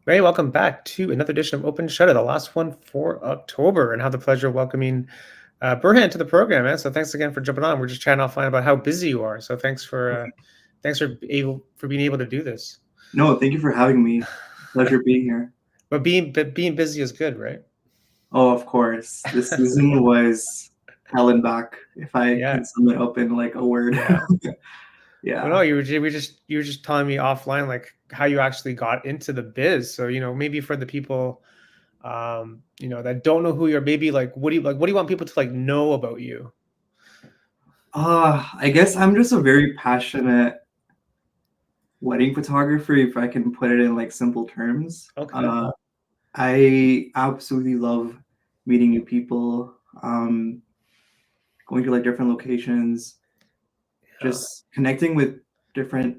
Hey, welcome back to another edition of Open Shutter, the last one for October, and have the pleasure of welcoming Burhan to the program, man. So thanks again for jumping on. We're just chatting offline about how busy you are. So thanks for being able to do this. No, thank you for having me. Pleasure being here. But being busy is good, right? Oh, of course. This season was hell and back, if I Yeah, can sum it up in like a word. yeah. Well, no, Yeah. you were just telling me offline like how you actually got into the biz. So maybe for the people that don't know who you're, maybe like what do you want people to like know about you? I guess I'm just a very passionate wedding photographer, if I can put it in like simple terms. Okay. I absolutely love meeting new people, going to like different locations, Yeah. just connecting with different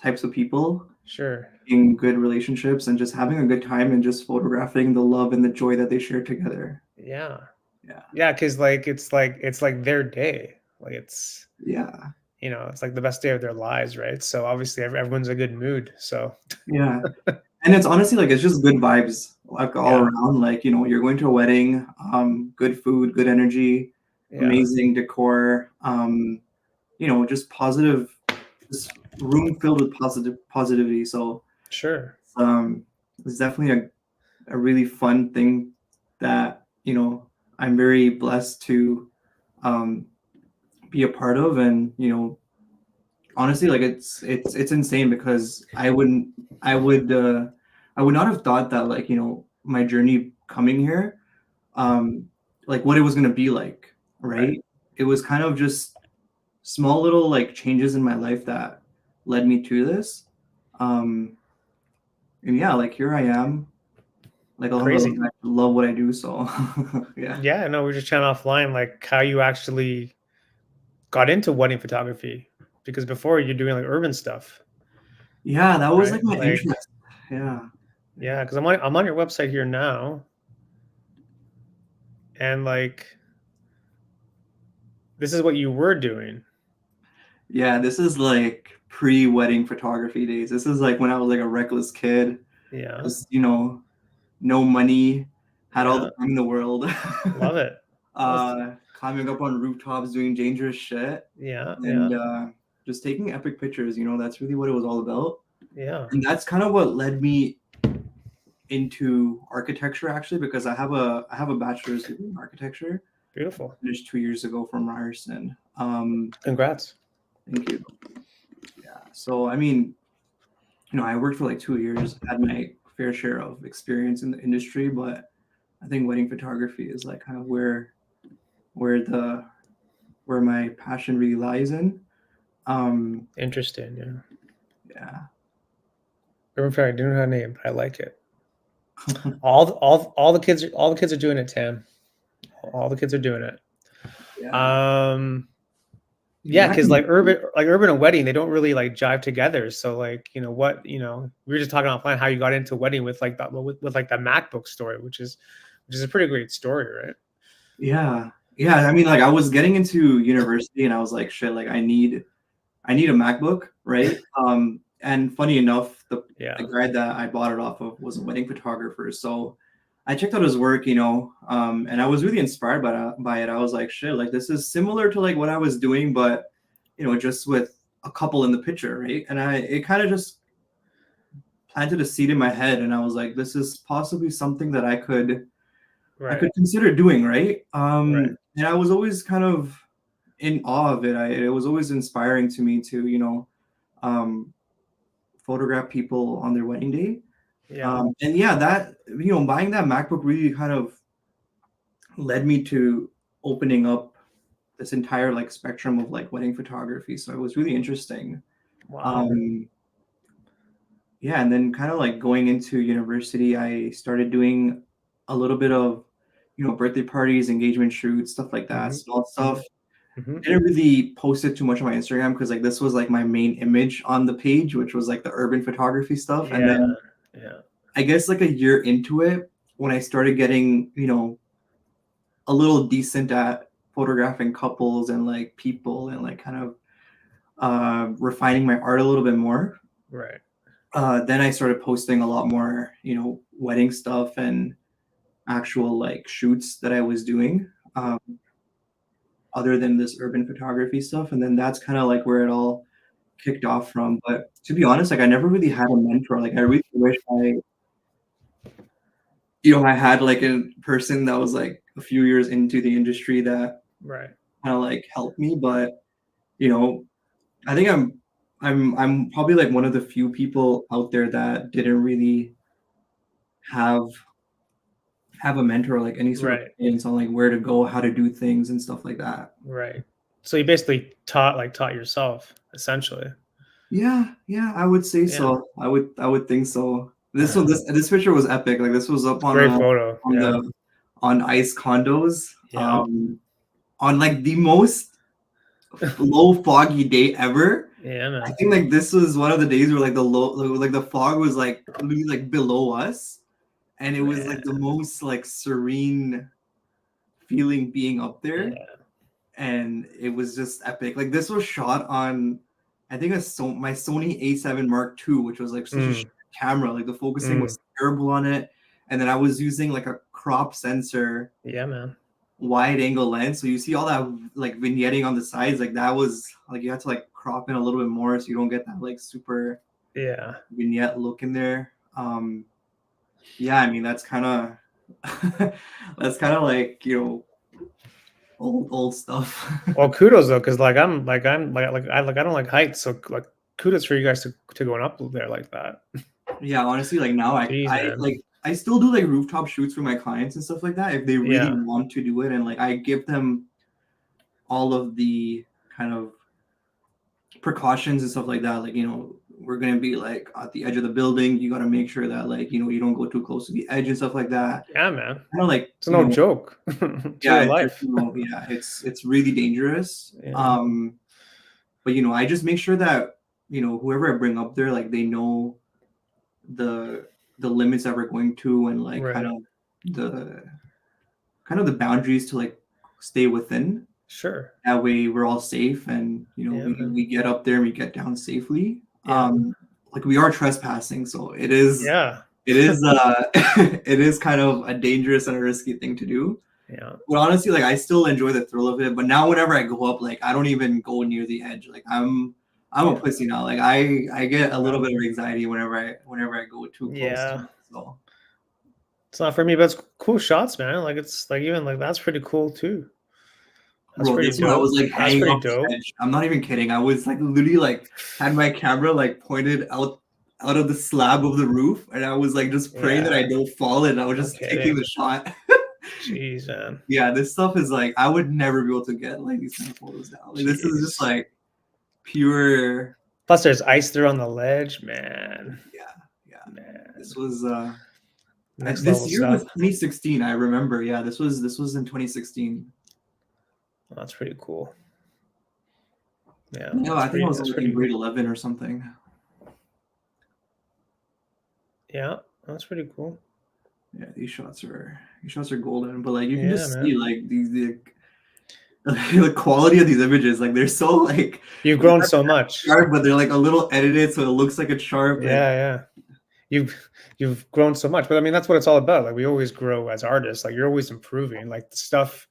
types of people, Sure. in good relationships and just having a good time and just photographing the love and the joy that they share together. Yeah. Yeah. Yeah, because it's like their day. Like Yeah. it's like the best day of their lives, right? So obviously everyone's in a good mood. So Yeah. And it's honestly like it's just good vibes like all yeah, around. Like, you're going to a wedding, good food, good energy, yeah, amazing decor, just positive, just room filled with positivity. So sure. um it's definitely a really fun thing that, I'm very blessed to um be a part of. And honestly, like it's insane because i would uh I would not have thought that, like, my journey coming here, um like what it was going to be like, Right. right? It was kind of just small little like changes in my life that led me to this. um and yeah, like here I am, like alhamdulillah, Crazy. I love what I do, so yeah. Yeah, no, we're just chatting offline, like how you actually got into wedding photography. Because before you're doing like urban stuff, Yeah, that was right? like my Like, interest. Yeah. Yeah. yeah, because I'm on your website here now, and like this is what you were doing. Yeah, this is like pre-wedding photography days. This is like when I was like a reckless kid, Yeah, just, no money, had all the yeah, time in the world. love it. Well, Climbing up on rooftops, doing dangerous shit, yeah, yeah, and just taking epic pictures. That's really what it was all about. yeah. And that's kind of what led me into architecture, actually, because I have a bachelor's degree in architecture. Beautiful. Finished 2 years ago from Ryerson. Congrats. Thank you. Yeah. So I mean, I worked for like 2 years, had my fair share of experience in the industry, but I think wedding photography is like kind of where the where my passion really lies in. Um, Interesting. Yeah. yeah. Urban Fairy, I don't know her name, but I like it. All the kids are doing it, Tam. All the kids are doing it. Yeah. Um, yeah, because Exactly. like urban and wedding, they don't really like jive together. So like, we were just talking offline how you got into wedding with like that with like the MacBook story, which is a pretty great story, right? Yeah. Yeah. I mean, like I was getting into university and I was like, shit, like I need a MacBook, right? And funny enough, the Yeah. guy that I bought it off of was a wedding photographer. So I checked out his work, and I was really inspired by it. I was like, shit, like this is similar to like what I was doing, but just with a couple in the picture, right? And it kind of just planted a seed in my head, and I was like, this is possibly something that I could Right. consider doing, right? Right. And I was always kind of in awe of it. It was always inspiring to me to, um, photograph people on their wedding day. Yeah. And yeah, that, buying that MacBook really kind of led me to opening up this entire like spectrum of like wedding photography. So it was really interesting. Wow. Um, yeah, and then kind of like going into university, I started doing a little bit of, birthday parties, engagement shoots, stuff like that, Hmm. small Hmm. stuff. Hmm. Didn't really post it too much on my Instagram because like this was like my main image on the page, which was like the urban photography stuff. And Yeah. then Yeah. I guess like a year into it, when I started getting, a little decent at photographing couples and like people and like kind of refining my art a little bit more, Right. then I started posting a lot more, wedding stuff and actual like shoots that I was doing, other than this urban photography stuff. And then that's kind of like where it all kicked off from. But to be honest, like I never really had a mentor. Like I really wish I had like a person that was like a few years into the industry that Right. kind of like helped me. But I think I'm probably like one of the few people out there that didn't really have a mentor, like any sort of Right. guidance on like where to go, how to do things and stuff like that. Right. So you basically taught yourself essentially. Yeah, I would say Yeah. so. I would think so. This picture was epic. Like this was up on Great photo. on Yeah. the on Ice Condos, Yeah. on like the most low foggy day ever. Yeah, man. I think like this was one of the days where like the fog was like literally like below us, and it was like the most like serene feeling being up there. Yeah. And it was just epic. Like this was shot on, I think my Sony A7 Mark II, which was like such a shit camera. Like the focusing was terrible on it, and then I was using like a crop sensor, Yeah, man. wide angle lens. So you see all that like vignetting on the sides. Like that was like you had to like crop in a little bit more so you don't get that like super vignette look in there. Yeah, I mean that's kind of like old stuff. Well, kudos though, because like I don't like heights, so like kudos for you guys to going up there like that. Yeah, honestly, like now I still do like rooftop shoots for my clients and stuff like that if they really want to do it, and like I give them all of the kind of precautions and stuff like that. Like we're gonna be like at the edge of the building. You got to make sure that like you don't go too close to the edge and stuff like that. Yeah, man. Kind of like it's no joke. It's yeah, life. It's really dangerous. Yeah. But I just make sure that whoever I bring up there, like they know the limits that we're going to, and like kind of the boundaries to like stay within. Sure. That way we're all safe, and we get up there and we get down safely. Like we are trespassing, so it is it is kind of a dangerous and a risky thing to do. Yeah. But honestly, like I still enjoy the thrill of it. But now whenever I go up, like I don't even go near the edge. Like I'm a pussy now. Like I get a little bit of anxiety whenever I go too close to it, so. It's not for me, but it's cool shots, man. Like it's like even like that's pretty cool too. That's pretty dope. I was like hanging off the edge. I'm not even kidding. I was like literally like had my camera like pointed out of the slab of the roof, and I was like just praying that I don't fall, and I was just taking the shot. Jeez, man. Yeah, this stuff is like I would never be able to get like these kind of photos now. Like, this is just like pure. Plus, there's ice there on the ledge, man. Yeah. Man. This was this year was 2016. I remember. Yeah, this was in 2016. Well, that's pretty cool. Yeah. No, I think I was in grade 11 or something. Yeah, that's pretty cool. Yeah, these shots are golden, but like you can just see like the quality of these images. Like they're so like you've grown so much, sharp, but they're like a little edited, so it looks like it's sharp. Yeah. You've grown so much, but I mean that's what it's all about. Like we always grow as artists. Like you're always improving. Like the stuff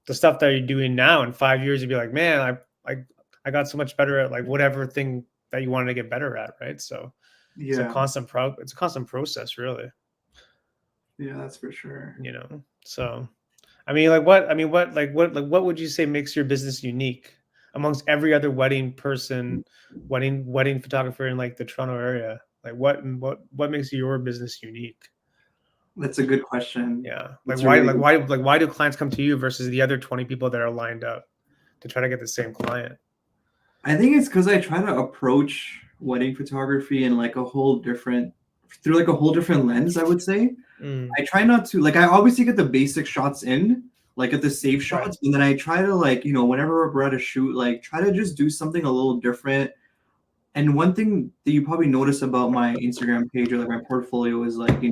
that you're doing now in 5 years, you'd be like, man, I got so much better at like whatever thing that you wanted to get better at, right? So it's a constant process, really. Yeah, that's for sure. So what would you say makes your business unique amongst every other wedding photographer in like the Toronto area? Like what makes your business unique? That's a good question. Yeah. Why do clients come to you versus the other 20 people that are lined up to try to get the same client? I think it's because I try to approach wedding photography in like a whole different lens, I would say. I try not to I obviously get the basic shots in, like at the safe shots, and then I try to like, whenever we're at a shoot, like try to just do something a little different. And one thing that you probably notice about my Instagram page or like my portfolio is like,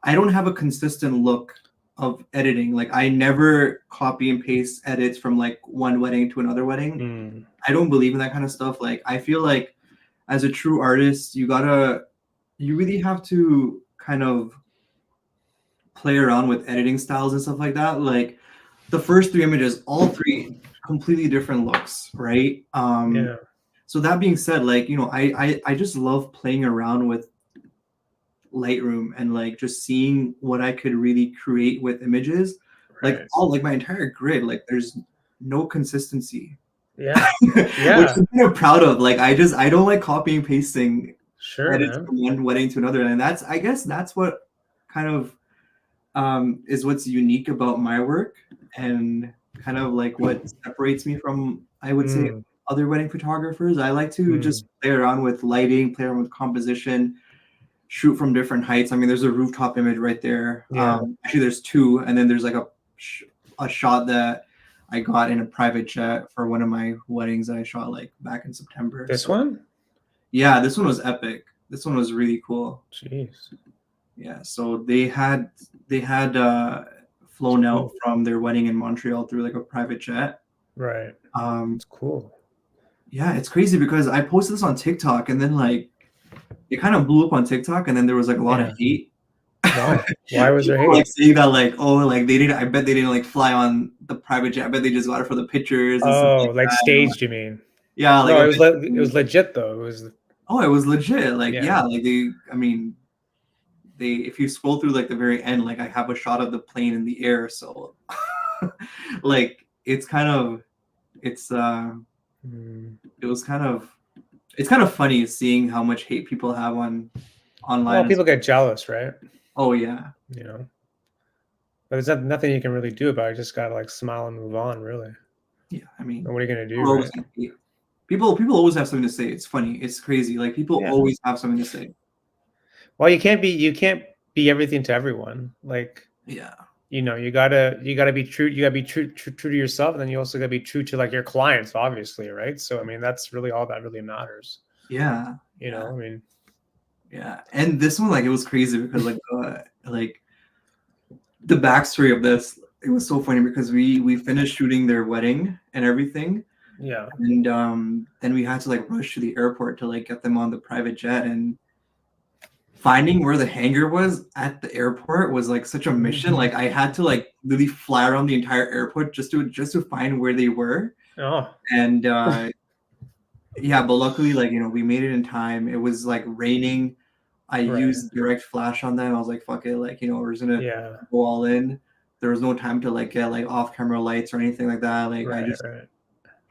I don't have a consistent look of editing. Like I never copy and paste edits from like one wedding to another wedding. I don't believe in that kind of stuff. Like I feel like as a true artist, you really have to kind of play around with editing styles and stuff like that. Like the first 3 images, all three completely different looks, right? Yeah. So that being said, like, I just love playing around with Lightroom and like just seeing what I could really create with images. Like Right. all like my entire grid, like there's no consistency. Yeah. Which Yeah. I'm kind of proud of. Like I don't like copying and pasting Sure, edits man. from one wedding to another. And I guess that's what kind of is what's unique about my work and kind of like what separates me from, I would say, Mm, other wedding photographers. I like to mm. just play around with lighting, play around with composition, shoot from different heights. I mean, there's a rooftop image right there. Yeah. Actually, there's two, and then there's like a shot that I got in a private jet for one of my weddings that I shot like back in September. This So one? yeah, this one was epic. This one was really cool. Jeez. Yeah, so they had flown Cool. out from their wedding in Montreal through like a private jet. Right. Um, It's cool. yeah, it's crazy because I posted this on TikTok and then like it kind of blew up on TikTok and then there was like a lot of Yeah. hate. Why? Why was there People, like hate? saying that like, oh, like they didn't. I bet they didn't like fly on the private jet. I bet they just got it for the pictures and stuff like Oh, like that. And, like, staged, you mean? yeah, like No, a it was legit though. It was oh, it was legit. Like yeah. yeah, like they. I mean, they. If you scroll through like the very end, like I have a shot of the plane in the air. So, like it's kind of, it's Mm. it was kind of, it's kind of funny seeing how much hate people have on online. Well, people get jealous, right? Oh yeah. You know. But there's nothing you can really do about it. You just gotta like smile and move on, really. Yeah, I mean, And what are you gonna do, people always right? hate. People always have something to say. It's funny. It's crazy. Like people Yeah. always have something to say. Well, you can't be everything to everyone. Like, Yeah. you gotta be true. You gotta be true to yourself, and then you also gotta be true to like your clients, obviously, right? So I mean, that's really all that really matters. Yeah. You know, Yeah. I mean, Yeah. And this one, like, it was crazy because like the backstory of this, it was so funny because we finished shooting their wedding and everything, yeah. and then we had to like rush to the airport to like get them on the private jet, and finding where the hangar was at the airport was like such a mission. Like I had to like really fly around the entire airport just to find where they were. Oh, And yeah, but luckily, like, we made it in time. It was like raining. I right. used direct flash on them. I was like, fuck it, like, we're just gonna Yeah. go all in. There was no time to like get like off camera lights or anything like that. Like I Right. just Right.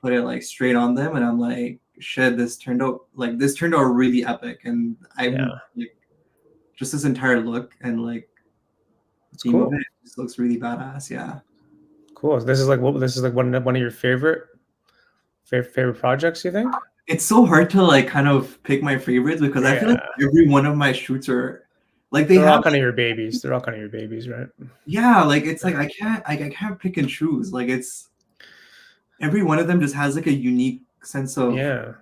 put it like straight on them and I'm like, shit, this turned out really epic. And I'm Yeah. like, just this entire look and like It's theme of cool. it just looks really badass. Yeah. Cool. This is like one of your favorite projects, you think? It's so hard to like kind of pick my favorites because I feel like Yeah. every one of my shoots are like they They're all have kind of your babies. They're all kind of your babies, right? yeah, like it's like I can't pick and choose. Like it's every one of them just has like a unique sense of Yeah.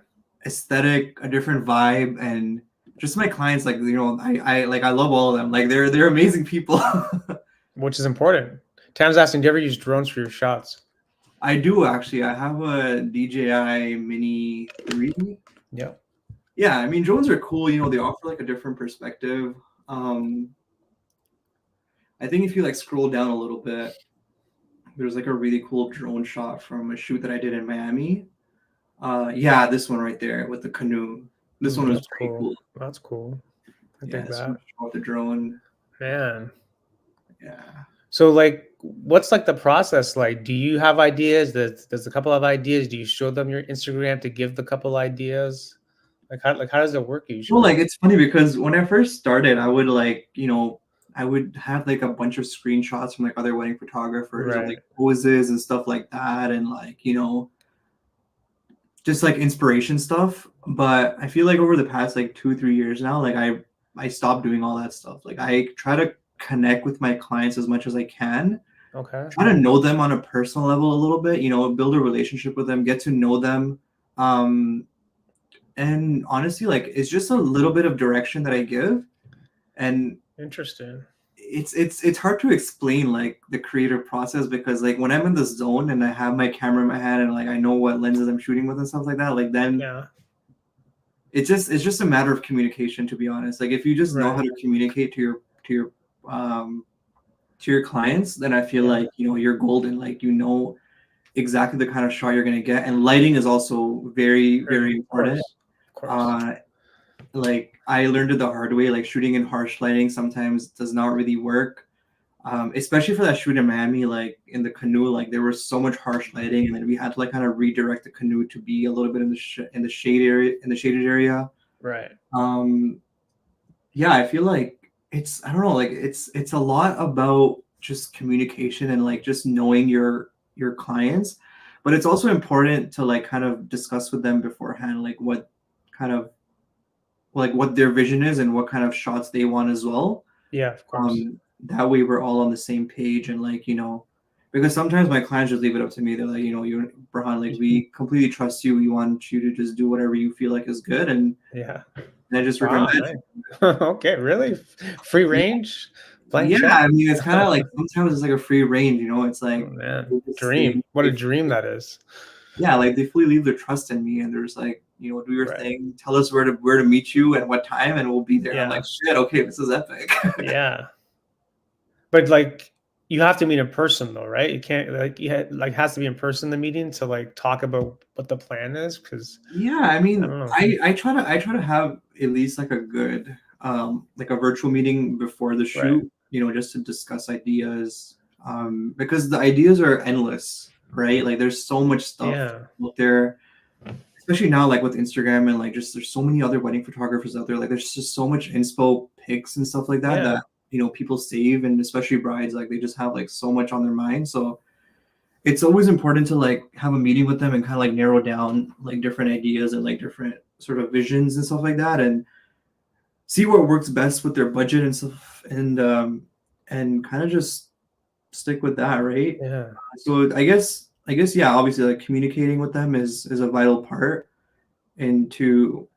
aesthetic, a different vibe, and just my clients, like I love all of them. Like they're amazing people. Which is important. Tam's asking, do you ever use drones for your shots? I do actually. I have a DJI Mini 3. Yeah. Yeah, I mean drones are cool. They offer like a different perspective. Um, I think if you like scroll down a little bit, there's like a really cool drone shot from a shoot that I did in Miami. Yeah, this one right there with the canoe. This one was That's pretty cool. cool. That's cool. I Yeah, dig this one that. with the drone. Man. Yeah. So like what's like the process like? Do you have ideas? There's a couple of ideas. Do you show them your Instagram to give the couple ideas? How does it work Well, usually? like it's funny because when I first started, I would like, I would have like a bunch of screenshots from like other wedding photographers of Right. like poses and stuff like that, and like, just like inspiration stuff. But I feel like over the past like 2-3 years now, like I stopped doing all that stuff. Like I try to connect with my clients as much as I can, Okay. try to know them on a personal level a little bit, build a relationship with them, get to know them. And honestly, like it's just a little bit of direction that I give. And Interesting. it's hard to explain like the creative process because like when I'm in the zone and I have my camera in my hand and like I know what lenses I'm shooting with and stuff like that, like then Yeah. it's just a matter of communication, to be honest. Like if you just know how Right. to communicate um to your clients, then I feel Yeah. like you're golden. Like exactly the kind of shot you're gonna get, and lighting is also very Great. very Of important. course. Of course. Uh, like I learned it the hard way. Like shooting in harsh lighting sometimes does not really work. Especially for that shoot in Miami, like in the canoe, like there was so much harsh lighting, and then we had to like kind of redirect the canoe to be a little bit in the shade area, in the shaded area. Right. Um, yeah, I feel like I don't know, like it's a lot about just communication and like just knowing your clients, but it's also important to like kind of discuss with them beforehand, like kind of what their vision is and what kind of shots they want as well. Yeah. Of course. That way we're all on the same page, and like because sometimes my clients just leave it up to me. They're like, you Burhan, like we completely trust you. We want you to just do whatever you feel like is good, and Yeah. I just rip them. Wow. Nice. Okay. Really? Free range? Blank Yeah, check? I mean, it's kind of like sometimes it's like a free range, It's Oh like man. they, Dream. What a dream that is. yeah, like they fully leave their trust in me, and they're just like, do your Right. thing, tell us where to meet you and what time, and we'll be there. I'm like, Yeah. shit, okay, this is epic. Yeah. But like you have to meet in person though, right? You can't like like has to be in person the meeting to like talk about what the plan is because Yeah, I I mean, don't know. I try to have at least like a good like a virtual meeting before the Right. shoot, just to discuss ideas, because the ideas are endless, right? Like there's so much stuff Yeah. out there, especially now like with Instagram, and like just there's so many other wedding photographers out there. Like there's just so much inspo pics and stuff like that Yeah. that people save, and especially brides, like they just have like so much on their mind. So it's always important to like have a meeting with them and kind of like narrow down like different ideas and like different sort of visions and stuff like that, and see what works best with their budget and stuff, and kind of just stick with that, right? Yeah. So I guess yeah, obviously like communicating with them is a vital part into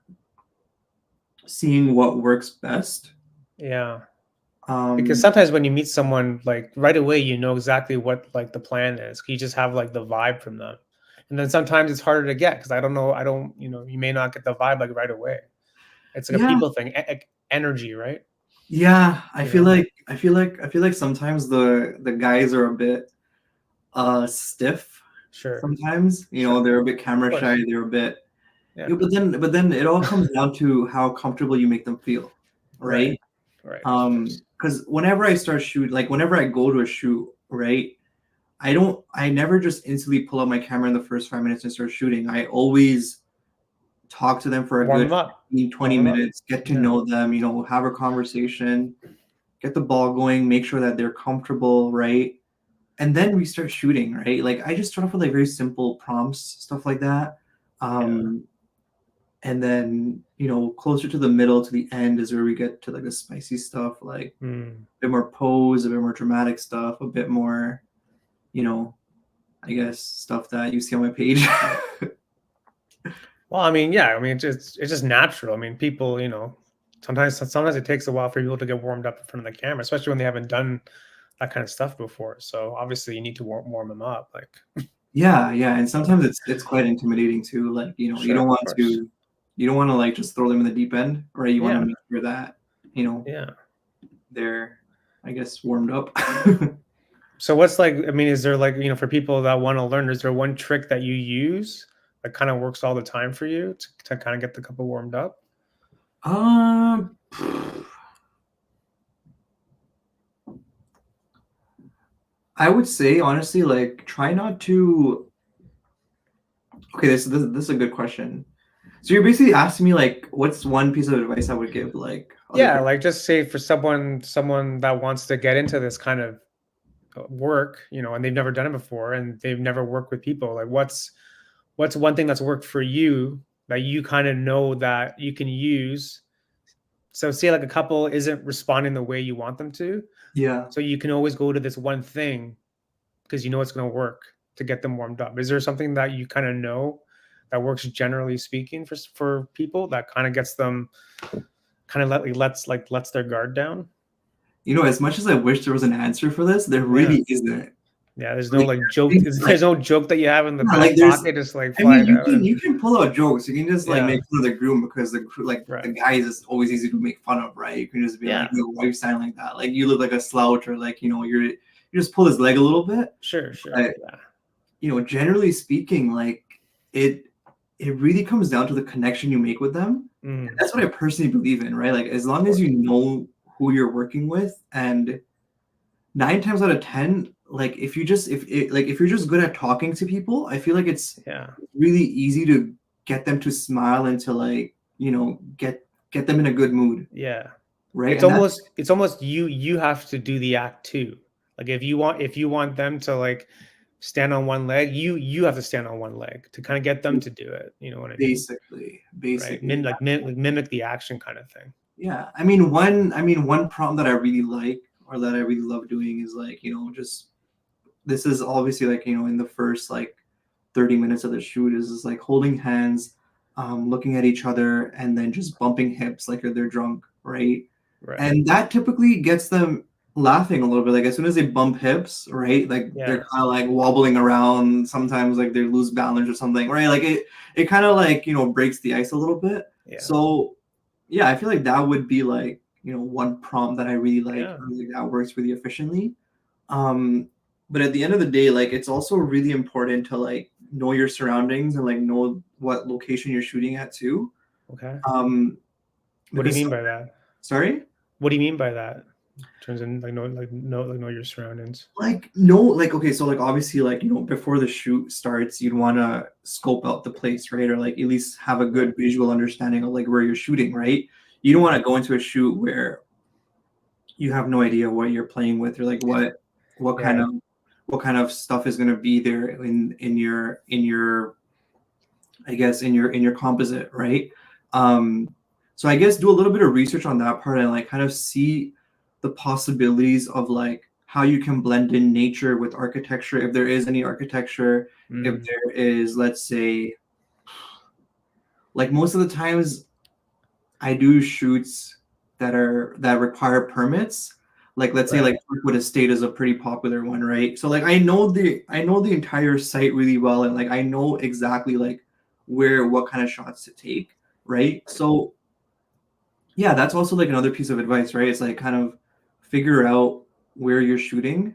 seeing what works best. Yeah. Because um sometimes when you meet someone, like right away, you know exactly what like the plan is. You just have like the vibe from them. And then sometimes it's harder to get because I don't, you may not get the vibe like right away. It's like a yeah, people thing, energy, right? yeah, I You feel know? like sometimes the guys are a bit stiff. Sure. Sometimes Sure. they're a bit Of camera shy, course. they're a bit. Yeah. Yeah, but then it all comes down to how comfortable you make them feel, Right. right? Right. Of course. Because whenever I start shoot, like whenever I go to a shoot, right, I never just instantly pull out my camera in the first 5 minutes and start shooting. I always talk to them for a Warm good them up. 15, Warm 20 them up. minutes, get to Yeah. know them, have a conversation, get the ball going, make sure that they're comfortable, right? And then we start shooting, right? Like I just start off with like very simple prompts, stuff like that. Yeah. Um, and then closer to the middle to the end is where we get to like the spicy stuff, like a Mm. bit more pose, a bit more dramatic stuff, a bit more, you know, I guess stuff that you see on my page. Well, I mean, yeah. I mean, it's just natural. I mean, people, sometimes it takes a while for people to get warmed up in front of the camera, especially when they haven't done that kind of stuff before. So obviously, you need to warm them up. Like, Yeah, yeah, and sometimes it's quite intimidating too. Like you sure, don't of want course. to like just throw them in the deep end, right? You want to Yeah. make sure that you know Yeah. they're, I guess, warmed up. So what's like, I mean, is there like, for people that want to learn, is there one trick that you use that kind of works all the time for you to kind of get the couple warmed up? um I would say honestly, like try not to. Okay, this is a good question. So you're basically asking me like, what's one piece of advice I would give like other Yeah, people? like just say for someone that wants to get into this kind of work, and they've never done it before and they've never worked with people, like what's one thing that's worked for you that you kind of know that you can use. So say like a couple isn't responding the way you want them to, Yeah. so you can always go to this one thing because you know it's going to work to get them warmed up. Is there something that you kind of know that works generally speaking for people that kind of gets them kind of lets their guard down? As much as I wish there was an answer for this, there Yeah. really isn't. Yeah, there's no Like, like joke. things like, There's no joke that you have in the yeah, back like there's, pocket, just like I mean, flying out. And, you can pull out jokes. You can just like yeah, make fun of the groom because the like the right. guy is just always easy to make fun of, right? You can just be like, Yeah, "Yo, why you sound like that? Like you look like a slouch," or like you just pull his leg a little bit. sure, sure. But Yeah. generally speaking, like it it really comes down to the connection you make with them. And Mm, that's what I personally believe in, right? Like as of long as course. you know who you're working with, and 9 times out of 10, like if you're just good at talking to people, I feel like it's Yeah, really easy to get them to smile and to like, get them in a good mood, yeah. right? And that's It's almost you have to do the act too. Like if you want them to like stand on one leg, you have to stand on one leg to kind of get them to do it. You know what I mean? Right? basically, Mimic the action kind of thing. yeah. I mean one problem that I really like or that I really love doing is like, just this is obviously like, in the first like 30 minutes of the shoot is like holding hands, looking at each other, and then just bumping hips like they're drunk, right? Right. And that typically gets them laughing a little bit. Like as soon as they bump hips, right? Like they're Yeah. kind of like wobbling around. Sometimes like they lose balance or something, right? Like it kind of like, breaks the ice a little bit. Yeah. So yeah, I feel like that would be like, one prompt that I really like, Yeah. or like that works really efficiently. Um, but at the end of the day, like it's also really important to like know your surroundings and like know what location you're shooting at too. Okay. Um, What do you because mean by that? sorry, What do you mean by that? In terms of like know your surroundings. like no, like okay, so like obviously like before the shoot starts, you'd want to scope out the place, right? Or like at least have a Right. good visual understanding of like where you're shooting, right? You don't want to go into a shoot where you have no idea what you're playing with or like what kind Yeah. of what kind of stuff is going to be there in your I guess in your composite, right? So I guess do a little bit of research on that part and like kind of see the possibilities of like how you can blend in nature with architecture, if there is any architecture, if Mm, there is, let's say, like most of the times I do shoots that require permits. Like let's say right. like Parkwood Estate is a pretty popular one, right? So like I know the entire site really well, and like I know exactly like what kind of shots to take, right? So yeah, that's also like another piece of advice, right? It's like kind of figure out where you're shooting.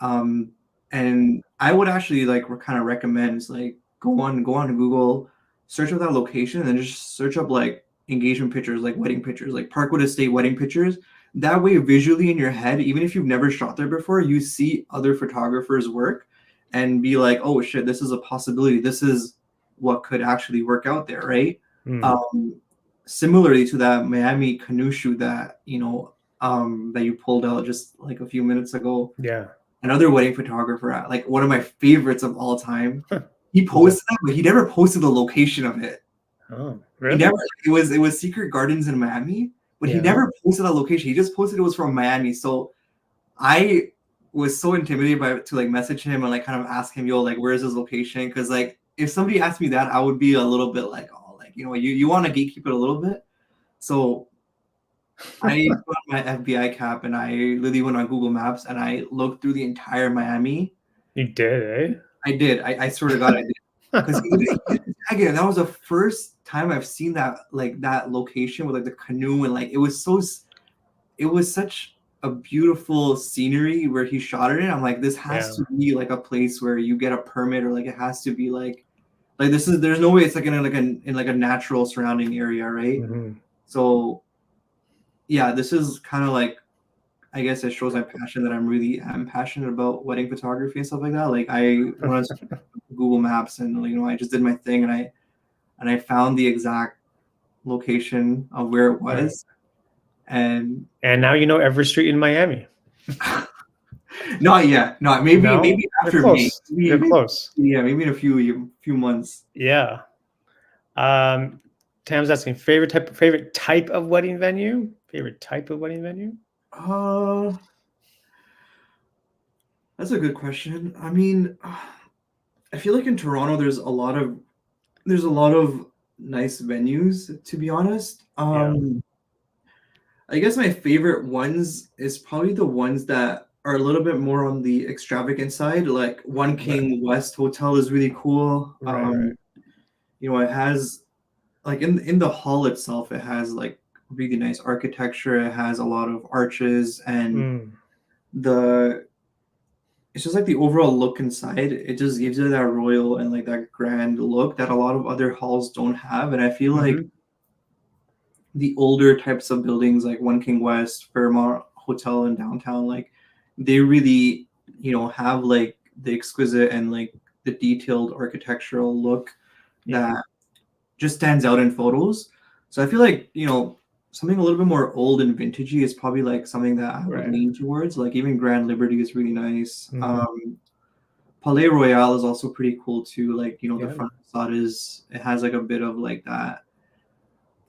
Um, and I would actually like kind of recommend is like go on Google, search up that location, and then just search up like engagement pictures, like wedding pictures, like Parkwood Estate wedding pictures. That way, visually in your head, even if you've never shot there before, you see other photographers' work and be like, oh shit, this is a possibility. This is what could actually work out there, right? Mm, Um, Similarly to that Miami canoe shoot that you pulled out just like a few minutes ago, yeah. another wedding photographer, like one of my favorites of all time, he Who's that? posted that, but he never posted the location of it. Oh, He never. really? It was Secret Gardens in Miami, but he Yeah. never posted that location. He just posted it was from Miami. So I was so intimidated by to like message him and like kind of ask him, yo, like where's his location? Because like if somebody asked me that, I would be a little bit like, oh, like you want to gatekeep it a little bit. So I put on my FBI cap and I literally went on Google Maps and I looked through the entire Miami. You did, I did. I swear to God, I did. Because eh? he didn't tag it. And that was the first time I've seen that like that location with like the canoe and like it was such a beautiful scenery where he shot it in. I'm like, this has Yeah. to be like a place where you get a permit or like it has to be like this is there's no way it's like in a natural surrounding area, right? Hmm. So yeah, this is kind of like I guess it shows my passion that I'm passionate about wedding photography and stuff like that. Like I went on Google Maps and I just did my thing and I found the exact location of where it Right. was. And And now you know every street in Miami. not yet, not No, maybe you're after May. close. You're Maybe close. yeah, maybe in a few months. Yeah. Tam's asking favorite type of wedding venue. Favorite type of wedding venue. Uh, that's a good question. I mean, I feel like in Toronto there's a lot of nice venues, to be honest. Yeah. I guess my favorite ones is probably the ones that are a little bit more on the extravagant side. Like One Right. King West Hotel is really cool. Right. Right. It has like in the hall itself, it has like really nice architecture. It has a lot of arches, and Mm. the it's just like the overall look inside. It just gives you that royal and like that grand look that a lot of other halls don't have. And I feel like Hmm. the older types of buildings like One King West, Fairmont Hotel in downtown, like they really, have like the exquisite and like the detailed architectural look Yeah. that just stands out in photos. So I feel like, something a little bit more old and vintagey is probably like something that I would Right. lean towards. Like even Grand Liberty is really nice. Hmm. Palais Royale is also pretty cool too. Like, the Yeah. front facade it has like a bit of like that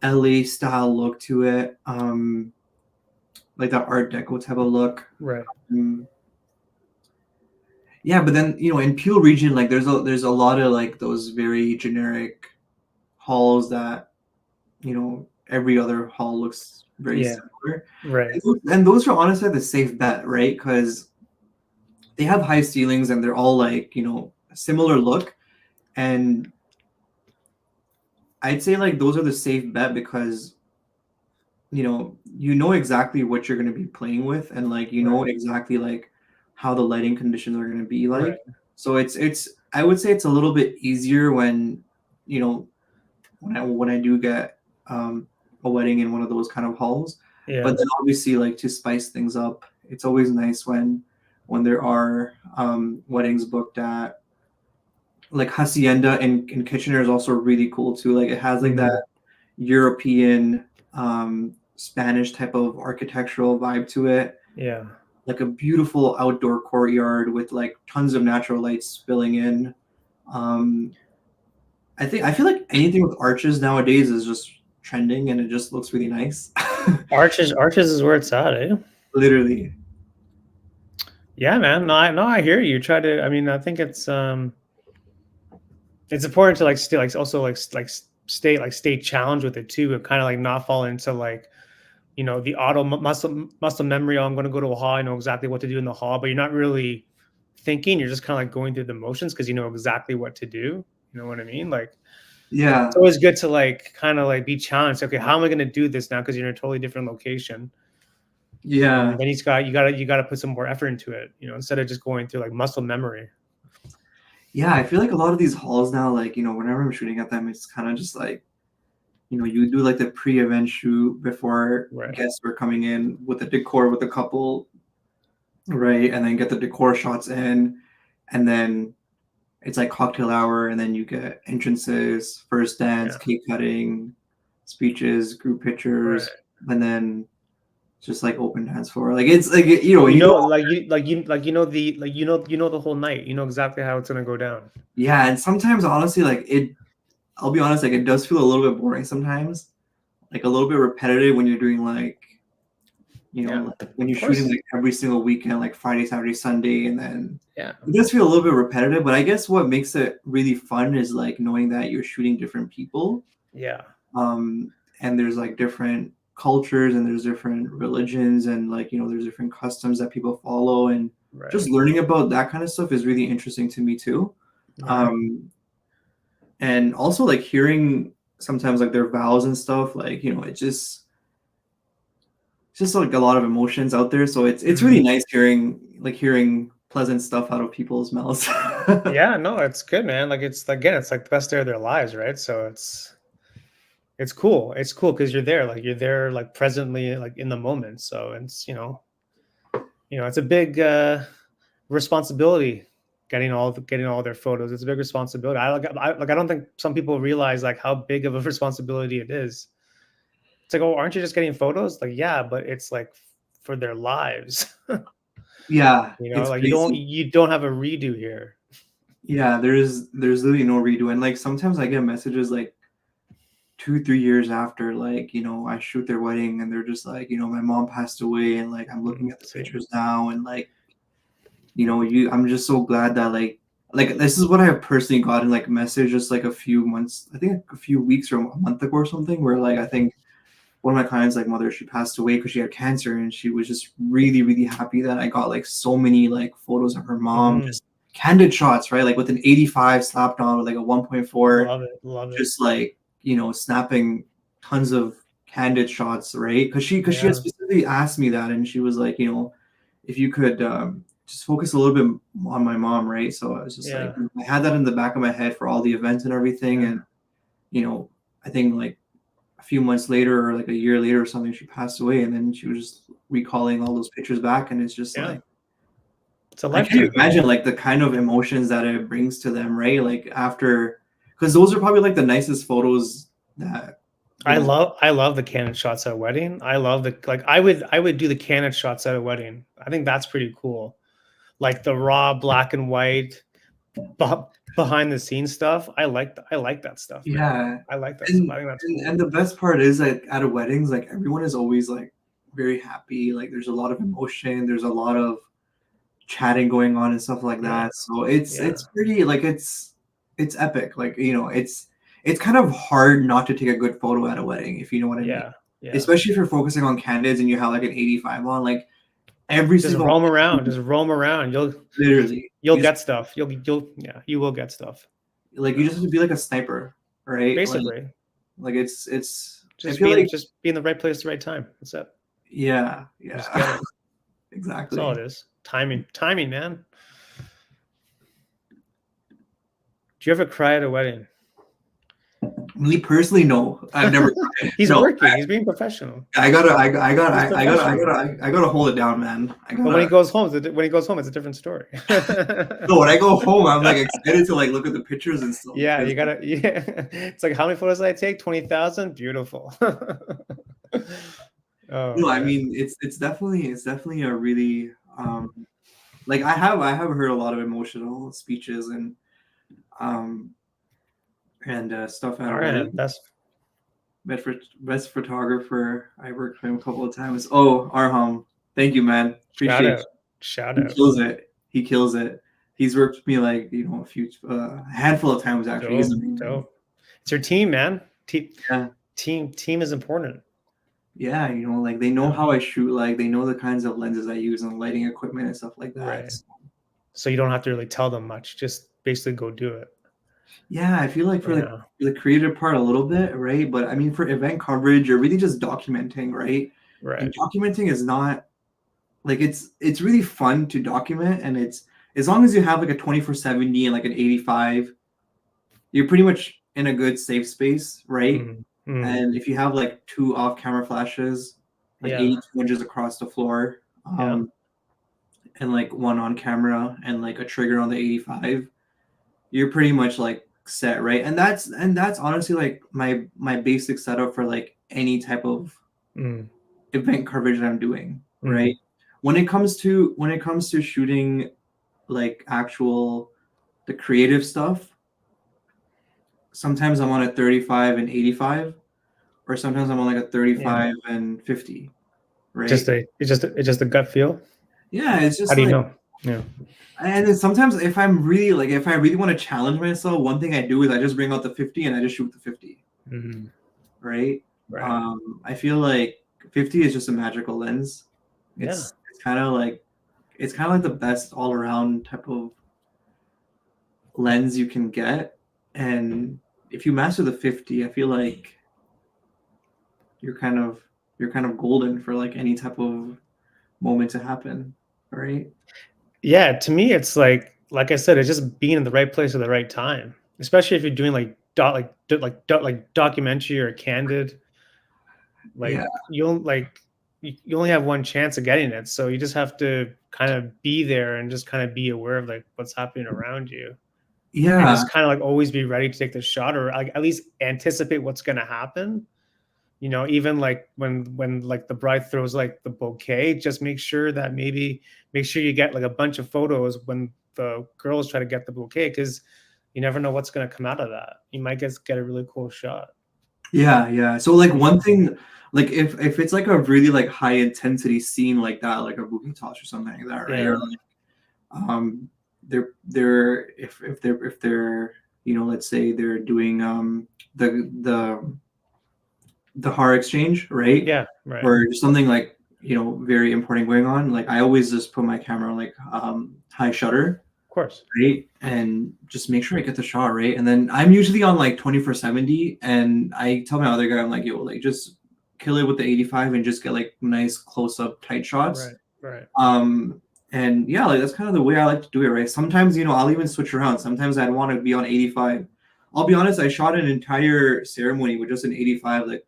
LA style look to it. Like that Art Deco type of look. Right. Mm, yeah, but then in Peel region, like there's a lot of like those very generic halls that every other hall looks very Yeah. similar, Right. and those are honestly the safe bet, right? Because they have high ceilings and they're all like a similar look, and I'd say like those are the safe bet because you know exactly what you're going to be playing with, and like Right. exactly like how the lighting conditions are going to be Right. like. So it's I would say it's a little bit easier when you know when I do get a wedding in one of those kind of halls. But Yeah. then obviously, like to spice things up, it's always nice when there are weddings booked at like Hacienda in Kitchener is also really cool too. Like it has like Hmm. that European Spanish type of architectural vibe to it. Yeah. Like a beautiful outdoor courtyard with like tons of natural light spilling in. Um, I feel like anything with arches nowadays is just trending and it just looks really nice. Arches is where it's at, eh? Literally. Yeah, man. No, I hear you. Try to. I mean, I think it's important to like stay like also stay challenged with it too, and kind of like not fall into like the muscle memory. Oh, I'm going to go to a hall. I know exactly what to do in the hall, but you're not really thinking. You're just kind of like going through the motions because you know exactly what to do. You know what I mean? Like it's Yeah. always good to like kind of like be challenged. Okay, how am I going to do this now? Because you're in a totally different location. Yeah. Then you gotta put some more effort into it. Instead of just going through like muscle memory. Yeah. I feel like a lot of these halls now, like, whenever I'm shooting at them, it's kind of just like, you do like the pre-event shoot before Right. guests are coming in with the decor with the couple, right? And then get the decor shots in, and then it's like cocktail hour, and then you get entrances, first dance, Yeah. cake cutting, speeches, group Right. pictures, and then just like open dance floor. Like it's like you don't. You know the whole night. You know exactly how it's gonna go down. Yeah, and sometimes honestly, like it. I'll be honest, like it does feel a little bit boring sometimes, like a little bit repetitive when you're doing like Yeah. like when Of you're shooting course. like every single weekend, like Friday, Saturday, Sunday, and then Yeah. it does feel a little bit repetitive. But I guess what makes it really fun is like knowing that you're shooting different people, Yeah. um, and there's like different cultures and there's different religions and like there's different customs that people follow, and Right. just learning about that kind of stuff is really interesting to me too. Right. Um, and also like hearing sometimes like their vows and stuff, like it's just like a lot of emotions out there, so it's Mhm. really nice hearing pleasant stuff out of people's mouths. Yeah. No, it's good, man. Like it's like the best day of their lives, right? So it's cool. It's cool because you're there like presently like in the moment. So it's a big responsibility getting all their photos. It's a big responsibility. I don't think some people realize like how big of a responsibility it is. It's like, oh, aren't you just getting photos? Like, yeah, but it's like for their lives. Yeah, it's Like you don't crazy. you don't have a redo here. Yeah, there's literally no redo, and like sometimes I get messages like 2 3 years after, like I shoot their wedding, and they're just like my mom passed away, and like I'm looking at the See, pictures now, and like I'm just so glad that like this is what I have personally gotten like a message just like a few months, I think a few weeks or a month ago or something, where like I think one of my clients, like mother, she passed away because she had cancer, and she was just really, really happy that I got like so many like photos of her mom, Mhm. just candid shots, right? Like with an 85 slapped on with like a 1.4, Love it, love it. just like, snapping tons of candid shots, right? Because she had Yeah, specifically asked me that, and she was like, if you could just focus a little bit on my mom, right? So I was just like, yeah, I had that in the back of my head for all the events and everything, yeah, and you know, I think like a few months later or like a year later or something, she passed away, and then she was just recalling all those pictures back, and it's just yeah. like It's a I can't lifetime. imagine like the kind of emotions that it brings to them, right? Like after, because those are probably like the nicest photos that you know. I love the candid shots at a wedding. I love the like I would do the candid shots at a wedding. I think that's pretty cool. Like the raw black and white behind the scenes stuff. I like that stuff, man. Yeah, I like that stuff. and I think that's and cool. the best part is like at a weddings, like everyone is always like very happy. Like there's a lot of emotion. There's a lot of chatting going on and stuff like Yeah, that. So it's yeah, it's pretty like it's epic. Like it's kind of hard not to take a good photo at a wedding, if you know what I mean. yeah, yeah. Especially if you're focusing on candidates and you have like an 85 on, like every Just single roam around. Just roam around. literally You'll you just get stuff. You'll yeah. You will get stuff. like you just have to be like a sniper, right? Basically, Like it's I just feel like be in the right place at the right time. That's it. yeah, Just get yeah. it. That's all Exactly. it is. Timing, man. Do you ever cry at a wedding? Me personally, no. I've never cried. He's No, working. He's being professional. He's professional. I gotta hold it down, man. I But when he gotta goes home, when he goes home, it's a different story. no, when I go home, I'm like excited to like look at the pictures and stuff Yeah, because you gotta. Yeah, it's like how many photos did I take? 20,000. Beautiful. Oh no, I man. mean it's definitely a really like I have heard a lot of emotional speeches um and stuff at All a right, wedding. best. Best photographer. I worked with him a couple of times. Oh, Arham, thank you, man. Shout Appreciate out. Shout you. He out. kills it. He kills it. He's worked with me like a handful of times actually. He's Dope. amazing. Dope. It's your team, man. Yeah, Team is important. yeah. Like they know Yeah. how I shoot. Like they know the kinds of lenses I use and lighting equipment and stuff like that. Right. So, So you don't have to really tell them much. Just basically go do it. yeah, I feel like for Yeah. the creative part a little bit, right? But I mean, for event coverage, you're really just documenting, right? And Right. documenting is not like it's really fun to document, and it's as long as you have like a 2470 and like an 85, you're pretty much in a good safe space, right? Mm. Mm. And if you have like two off-camera flashes, like Yeah. 82 inches across the floor, Yeah. and like one on camera and like a trigger on the 85, you're pretty much like set, right? And that's honestly like my basic setup for like any type of Mm. event coverage that I'm doing, Mm. right? When it comes to shooting like actual the creative stuff, sometimes I'm on a 35 and 85, or sometimes I'm on like a Yeah. 35 and 50, Just right? a it's just a gut feel. Yeah, it's How just do you like, know? Yeah. and then sometimes if I really want to challenge myself, one thing I do is I just bring out the 50 and I just shoot the 50, Mm. right? Right. I feel like 50 is just a magical lens. Yeah. It's kind of like the best all around type of lens you can get, and if you master the 50, I feel like you're kind of golden for like any type of moment to happen, right? Yeah. To me, it's like I said, it's just being in the right place at the right time. Especially if you're doing like documentary or candid. Yeah, Like you only have one chance of getting it, so you just have to kind of be there and just kind of be aware of like what's happening around you, and yeah, just kind of like always be ready to take the shot or like at least anticipate what's going to happen. Even like when like the bride throws like the bouquet, just make sure you get like a bunch of photos when the girls try to get the bouquet, because you never know what's going to come out of that. You might get a really cool shot. yeah. So like Yeah, one thing, like if it's like a really like high intensity scene like that, like a boogie toss or something like that, right? Or yeah, like they're if they're let's say they're doing the the heart exchange, right? Yeah, right. Or just something like, very important going on, like I always just put my camera on like high shutter, Of course. right? And just make sure I get the shot right. And then I'm usually on like 2470, and I tell my other guy, I'm like, yo, like just kill it with the 85 and just get like nice close up tight shots. Right, right. And yeah, like that's kind of the way I like to do it, right? Sometimes, I'll even switch around. Sometimes I'd want to be on 85. I'll be honest, I shot an entire ceremony with just an 85, like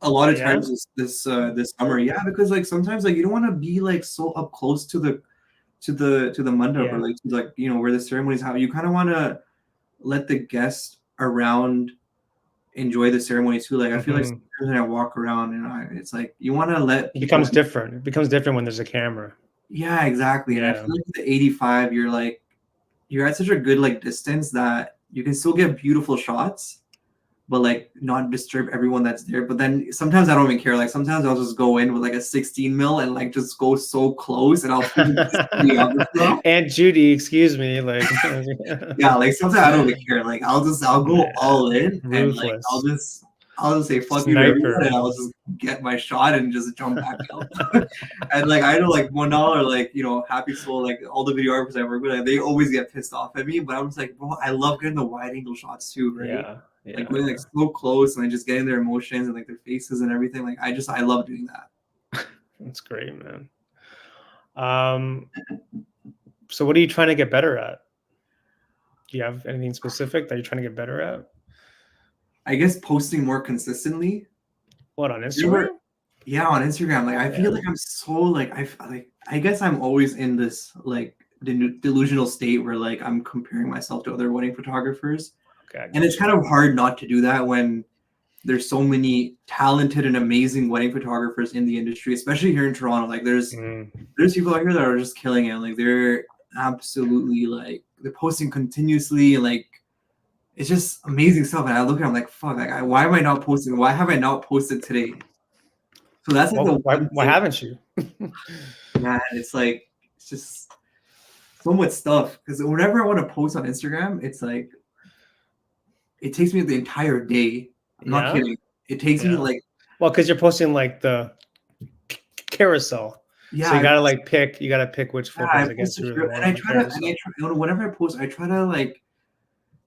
a lot of Yeah, times this summer. Yeah, because like sometimes like you don't want to be like so up close to the mandap, or yeah. like to like where the ceremonies happen. You kind of want to let the guests around enjoy the ceremony too. Like I feel like Hmm. sometimes when I walk around and it's like you want to let It people. becomes different. It becomes different when there's a camera. Yeah, exactly. And I Yeah. feel like with the 85, you're at such a good like distance that you can still get beautiful shots, but like not disturb everyone that's there. But then sometimes I don't even care. Like sometimes I'll just go in with like a 16 mil and like just go so close, and I'll even the other stuff. Aunt Judy, excuse me, like Yeah, like sometimes I don't even care. Like I'll go yeah, all in, and like I'll ruthless just I'll just say fuck you to everyone, and sniper. I'll just get my shot and just jump back out. And like I know like $1, like Happy Soul, like all the videographers I work with, like, they always get pissed off at me, but I'm just like, bro, I love getting the wide angle shots too, right? Yeah, Like yeah, going like yeah. so close and like just getting their emotions and like their faces and everything. Like I love doing that. That's great, man. Um, so what are you trying to get better at? Do you have anything specific that you're trying to get better at? I guess posting more consistently. What, on You ever, Instagram? yeah, on Instagram, like I feel Yeah. like I'm so I guess I'm always in this like delusional state where like I'm comparing myself to other wedding photographers, Okay, I and it's got kind you. of hard not to do that when there's so many talented and amazing wedding photographers in the industry, especially here in Toronto. Like Mm, there's people out here that are just killing it. Like they're absolutely like they're posting continuously, and like it's just amazing stuff. And I look at them like, fuck, like why am I not posting? Why have I not posted today? So that's like well, the why one why thing, haven't you? man. It's like it's just so much stuff. Because whenever I want to post on Instagram, it's like it takes me the entire day. I'm not Yeah, kidding. It takes me yeah. like, Well, because you're posting like the carousel, yeah, so you gotta pick which yeah, I photos I guess post you it really here, want and I on the try to, and I carousel. try, whenever I post, I try to like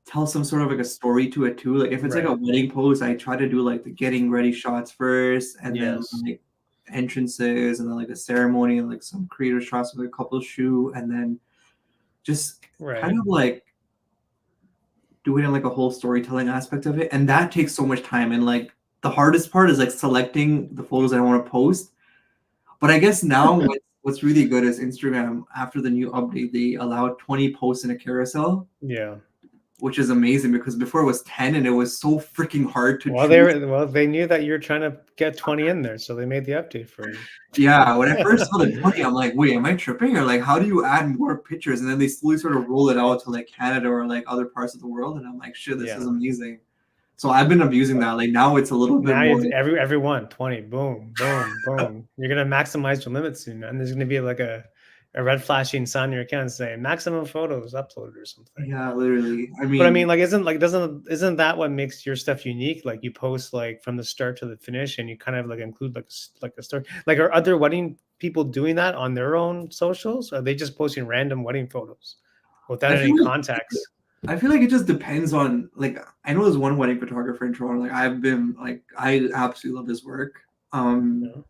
tell some sort of like a story to it too. Like if it's like a Right. wedding post, I try to do like the getting ready shots first, and then Yes. like entrances, and then like the ceremony, and like some creator shots with a couple shoot, and then just kind Right. of like doing like a whole storytelling aspect of it. And that takes so much time. And like the hardest part is like selecting the photos I want to post. But I guess now what's really good is Instagram, after the new update, they allow 20 posts in a carousel, Yeah. which is amazing because before it was 10 and it was so freaking hard to Well, choose. they knew that you're trying to get 20 in there, so they made the update for you. Yeah, when I first saw the 20, I'm like, wait, am I tripping? Or like, how do you add more pictures? And then they slowly sort of roll it out to like Canada or like other parts of the world. And I'm like, shit, this is Yeah. amazing. So I've been abusing that. Like now it's a little bit Now more. it's everyone 20. Boom, boom, boom. You're gonna maximize your limit soon, and there's gonna be like a red flashing sign on your account saying maximum photos uploaded or something. Yeah, literally. I But I mean, mean, like, isn't that what makes your stuff unique? Like, you post like from the start to the finish, and you kind of like include like a story. Like, are other wedding people doing that on their own socials? Or are they just posting random wedding photos without I any feel like context? I feel like it just depends on like I know there's one wedding photographer in Toronto. Like I've been like I absolutely love his work. You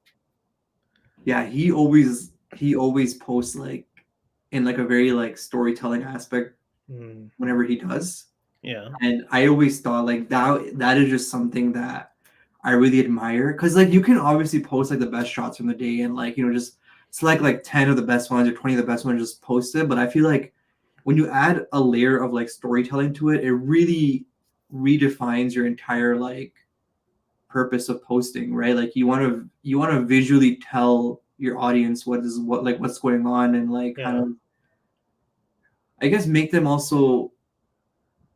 Yeah, he always posts like in like a very like storytelling aspect Mm, whenever he does. yeah, And I always thought like that is just something that I really admire, because like you can obviously post like the best shots from the day and like just select like 10 of the best ones or 20 of the best ones, just post it. But I feel like when you add a layer of like storytelling to it, it really redefines your entire like purpose of posting, right? Like you want to visually tell your audience what's going on, and like kind yeah. of I guess make them also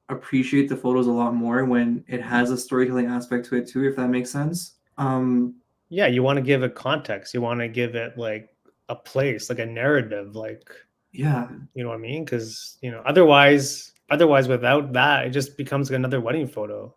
appreciate the photos a lot more when it has a storytelling aspect to it too, if that makes sense. Yeah, you want to give it context. You want to give it like a place, like a narrative, like Yeah, you know what I mean? Because otherwise, without that, it just becomes like another wedding photo.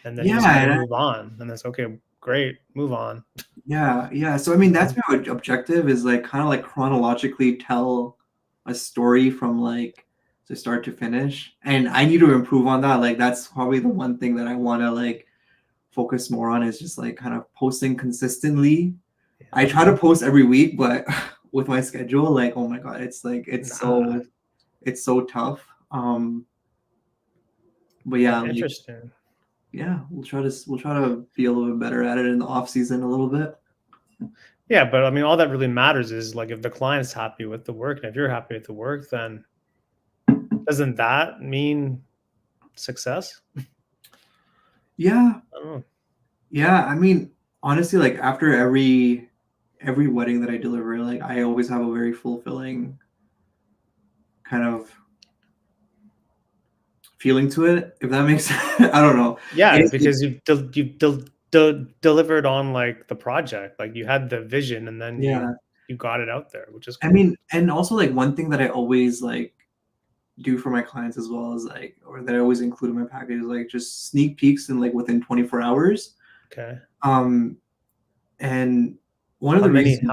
and then you just kind of Yeah, move on, and that's okay. Great, move on. yeah. So I mean, that's my objective is like kind of like chronologically tell a story from like to start to finish, and I need to improve on that. Like that's probably the one thing that I want to like focus more on is just like kind of posting consistently. I Yeah. try to post every week, but with my schedule, like oh my god, it's like Nah, it's so tough. But yeah, like interesting. yeah, we'll try to be a little bit better at it in the off season a little bit. Yeah, but I mean, all that really matters is like if the client's happy with the work, and if you're happy with the work, then doesn't that mean success? Yeah, I don't know. yeah. I mean, honestly, like after every wedding that I deliver, like I always have a very fulfilling kind of feeling to it, if that makes sense. I don't know. Yeah, It's like, because delivered on like the project, like you had the vision, and then yeah. you got it out there, which is I cool. mean, and also like one thing that I always like do for my clients as well is like, or that I always include in my package is like just sneak peeks in like within 24 hours. Okay. Um, and one of How the many? reasons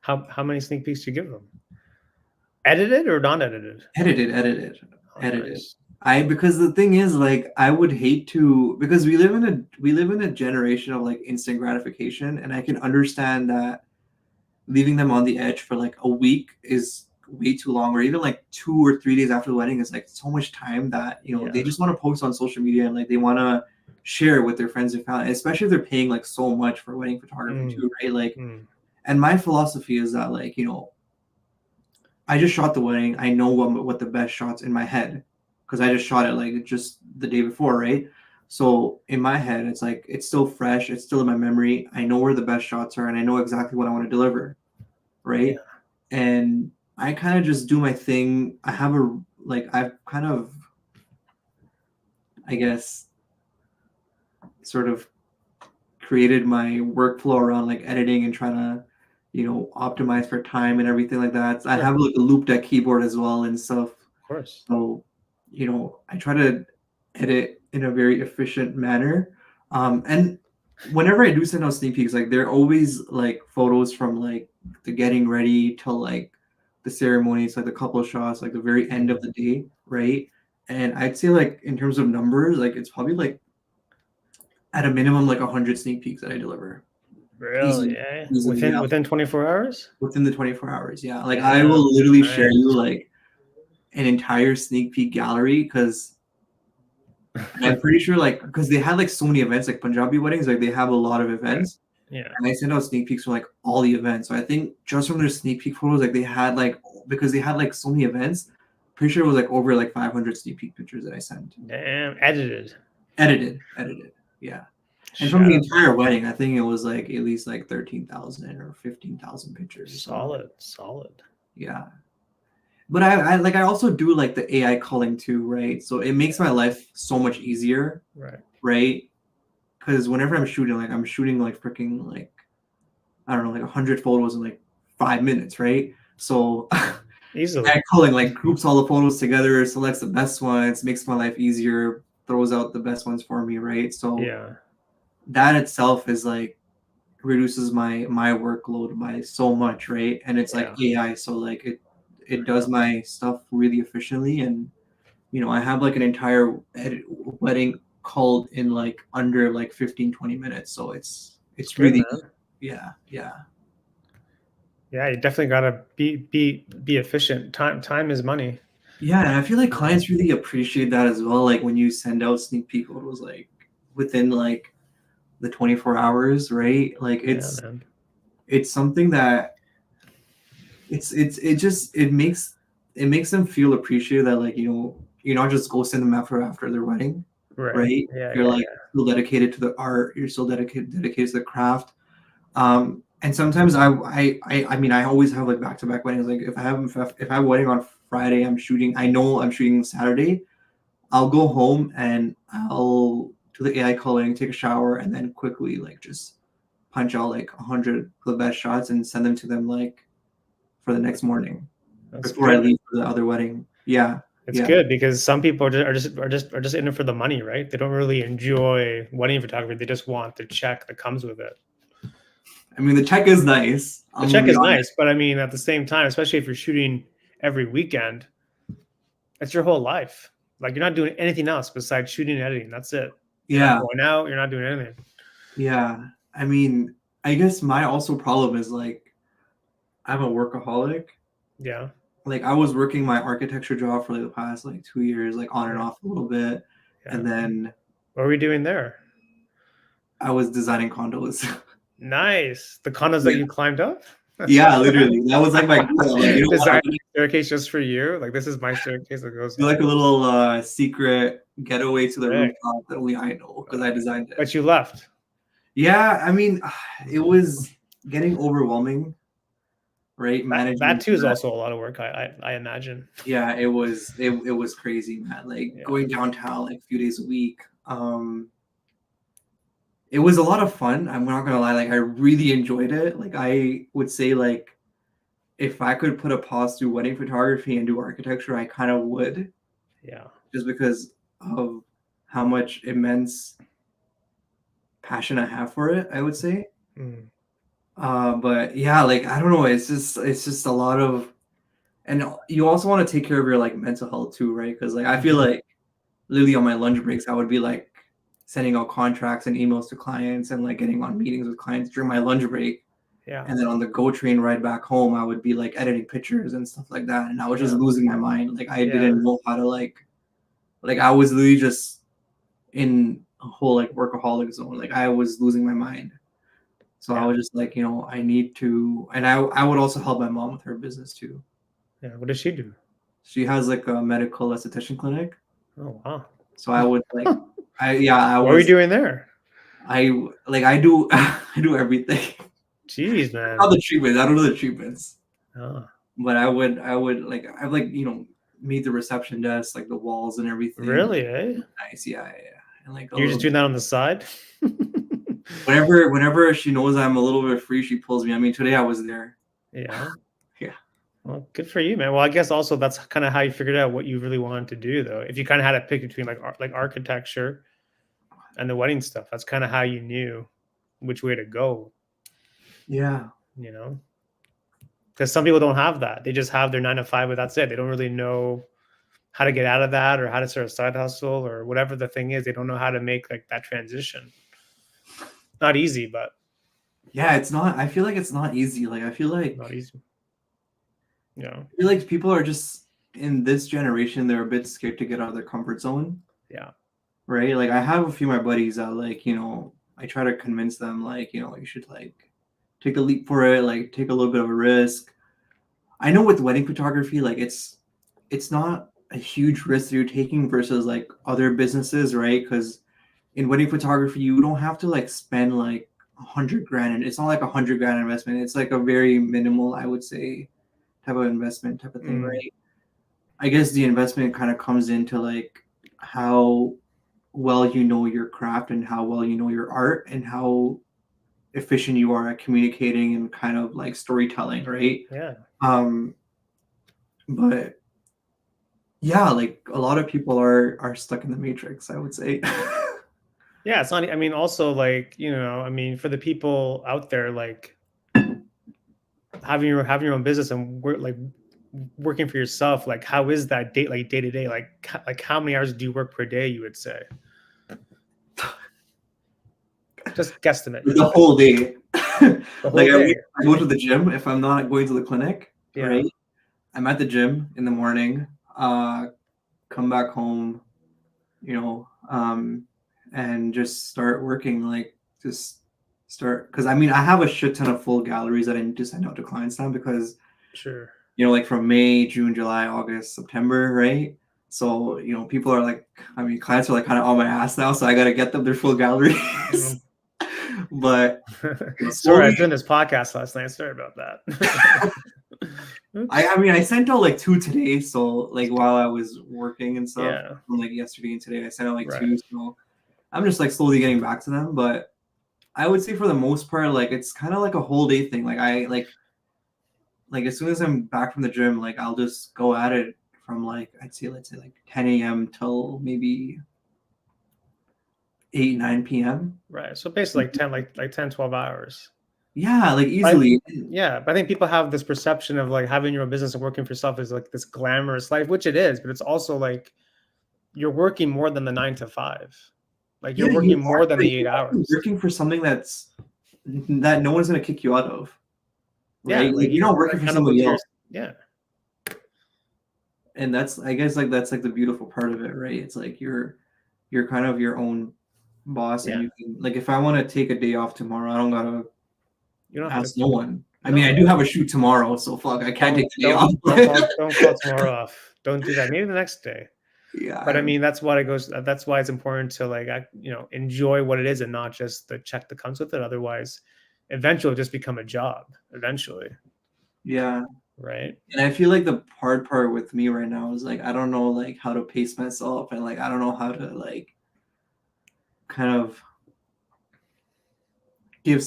How many sneak peeks do you give them? Edited or non-edited? Oh, edited. nice. I because the thing is like I would hate to because we live in a generation of like instant gratification, and I can understand that leaving them on the edge for like a week is way too long, or even like 2 or 3 days after the wedding is like so much time that you know they Yeah. just want to post on social media and like they want to share with their friends and family, especially if they're paying like so much for wedding photography Mm, too, right? Like, mm. and my philosophy is that like you know I just shot the wedding. I know what the best shots in my head because I just shot it like just the day before, right? So in my head, it's like it's still fresh. It's still in my memory. I know where the best shots are, and I know exactly what I want to deliver, Yeah. right? And I kind of just do my thing. I have a like I've kind of I guess sort of created my workflow around like editing and trying to you know optimize for time and everything like that. So I Sure. have like a loop deck keyboard as well and stuff. Of course. So, you know, I try to edit in a very efficient manner. And whenever I do send out sneak peeks, like they're always like photos from like the getting ready till like the ceremony. It's like the couple shots, like the very end of Mm. the day, right? And I'd say like in terms of numbers, like it's probably like at a minimum like 100 sneak peeks that I deliver. Really? Easy, Yeah. easily, yeah. Within 24 hours? Within the 24 hours, yeah. Like I Damn. will literally share you Nice. like an entire sneak peek gallery because I'm pretty sure, like, because they had like so many events, like Punjabi weddings, like they have a lot of Right. events, Yeah. and I sent out sneak peeks for like all the events. So I think just from their sneak peek photos, like they had like because they had like so many events, pretty sure it was like over like 500 sneak peek pictures that I sent. Damn. Edited. Edited, yeah. And from Shout the out. entire wedding, I think it was like at least like 13,000 or 15,000 pictures or something. Solid. Solid. Yeah. But I like I also do like the AI culling too, right? So it makes my life so much easier, Right. right? Because whenever I'm shooting, like I'm shooting like freaking like I don't know, like 100 photos in like 5 minutes, right? So Easily. AI culling like groups all the photos together, selects the best ones, makes my life easier, throws out the best ones for me, right? So Yeah. that itself is like reduces my workload by so much, right? And it's like Yeah. AI, so like it does my stuff really efficiently, and you know I have like an entire wedding called in like under like 15-20 minutes, so It's it's good, really man. yeah. Yeah, you definitely gotta be efficient. Time is money. Yeah, and I feel like Yeah. clients really appreciate that as well. Like when you send out sneak peek photos, like within like the 24 hours, right? Like Yeah, man. it's something that it just it makes them feel appreciated that like you know you're not just ghosting them after their wedding, Right. right? Yeah, You're yeah, like yeah. still dedicated to the art. You're still dedicated to the craft. And sometimes I mean I always have like back to back weddings. Like if I have a wedding on Friday, I'm shooting. I know I'm shooting Saturday. I'll go home and I'll do the AI culling, take a shower, and then quickly like just punch out like 100 of the best shots and send them to them like for the next morning That's before I good. leave for the other wedding. Yeah. It's good because some people are just in it for the money, right? They don't really enjoy wedding photography. They just want the check that comes with it. I mean, the check is nice. The check is nice, but I mean, at the same time, especially if you're shooting every weekend, it's your whole life. Like you're not doing anything else besides shooting and editing. That's it. You're not going out. You're not doing anything. Yeah. I mean, I guess my also problem is like I'm a workaholic. Yeah. Like I was working my architecture job for like the past like 2 years, like on and off a little bit. Yeah. And then what were we doing there? I was designing condos. Nice. The condos that you climbed up? Yeah, literally. That was like my goal. Like, design staircase just for you. Like this is my staircase that goes. Do like a little secret getaway to the rooftop that only I know because I designed it. But you left. Yeah, I mean, it was getting overwhelming, right? Managing that too is also a lot of work. I imagine. Yeah, it was crazy, man. Like going downtown like a few days a week. It was a lot of fun. I'm not gonna lie. Like I really enjoyed it. Like I would say like if I could put a pause through wedding photography and do architecture, I kind of would. Yeah. Just because of how much immense passion I have for it, I would say. But yeah, like I don't know. It's just a lot of, and you also want to take care of your like mental health too, right? Because like I feel like literally on my lunch breaks, I would be like sending out contracts and emails to clients and like getting on meetings with clients during my lunch break. Yeah. And then on the GO train ride back home, I would be like editing pictures and stuff like that. And I was just losing my mind. Like I didn't know how to like I was literally just in a whole like workaholic zone. Like I was losing my mind. So I was just like, you know, I need to, and I would also help my mom with her business too. Yeah. What does she do? She has like a medical esthetician clinic. Oh wow. So I would like what are you doing there? I do everything. Jeez, man. Not the treatments. I don't know the treatments. Oh. But I would like I've like, you know, made the reception desk, like the walls and everything. Really, eh? Nice, yeah. And like you're just doing that on the side? Whenever she knows I'm a little bit free, she pulls me. I mean, today I was there. Yeah. Yeah. Well, good for you, man. Well, I guess also that's kind of how you figured out what you really wanted to do, though. If you kind of had to pick between like architecture and the wedding stuff, that's kind of how you knew which way to go. Yeah. You know, because some people don't have that. They just have their 9 to 5, but that's it. They don't really know how to get out of that or how to start a side hustle or whatever the thing is. They don't know how to make like that transition. Not easy, but yeah, it's not. I feel like it's not easy. Like I feel like not easy. Yeah. I feel like people are just in this generation, they're a bit scared to get out of their comfort zone. Yeah. Right. Like I have a few of my buddies that like, you know, I try to convince them like, you know, you should like take the leap for it, like take a little bit of a risk. I know with wedding photography, like it's not a huge risk that you're taking versus like other businesses, right? Because in wedding photography, you don't have to like spend like $100,000, and it's not like $100,000 investment. It's like a very minimal, I would say, type of investment type of thing, right? I guess the investment kind of comes into like how well you know your craft and how well you know your art and how efficient you are at communicating and kind of like storytelling, right? Yeah. But yeah, like a lot of people are stuck in the matrix, I would say. Yeah, it's not. I mean, also like, you know, I mean, for the people out there, like having your own business and working for yourself, like how is that day to day? Like how many hours do you work per day? You would say. Just guesstimate. The whole day. Like I go to the gym if I'm not going to the clinic, yeah. right? I'm at the gym in the morning, come back home, you know, and just start working, like just start. Because I mean, I have a shit ton of full galleries that I need to send out to clients now because, sure, you know, like from May, June, July, August, September, right? So, you know, people are like, I mean, clients are like kind of on my ass now, so I got to get them their full galleries. But sorry, I was doing this podcast last night. Sorry about that. I mean, I sent out like 2 today. So like while I was working and stuff, yeah. from like yesterday and today, I sent out like 2. So I'm just like slowly getting back to them. But I would say for the most part, like it's kind of like a whole day thing. Like I like as soon as I'm back from the gym, like I'll just go at it from like, let's say like 10 a.m. till maybe 8, 9 p.m. Right. So basically like 10, 12 hours. Yeah, like easily. Yeah, but I think people have this perception of like having your own business and working for yourself is like this glamorous life, which it is, but it's also like you're working more than the 9 to 5. Like you're Yeah, working more than the 8 you're hours. working for something that no one's gonna kick you out of, Yeah, right? Like you're not working for accountable somebody to else. yeah. And that's, I guess, like that's like the beautiful part of it, right? It's like you're kind of your own boss, and Yeah. you can, like, if I want to take a day off tomorrow, I don't gotta You don't have ask to. no one. I mean, I do have a shoot tomorrow, so fuck, I can't take the day off. Don't call tomorrow off. Don't do that. Maybe the next day. Yeah, But I mean, that's why it's important to like, enjoy what it is and not just the check that comes with it. Otherwise, eventually it'll just become a job eventually. yeah. Right. And I feel like the hard part with me right now is like I don't know like how to pace myself, and like I don't know how to like kind of give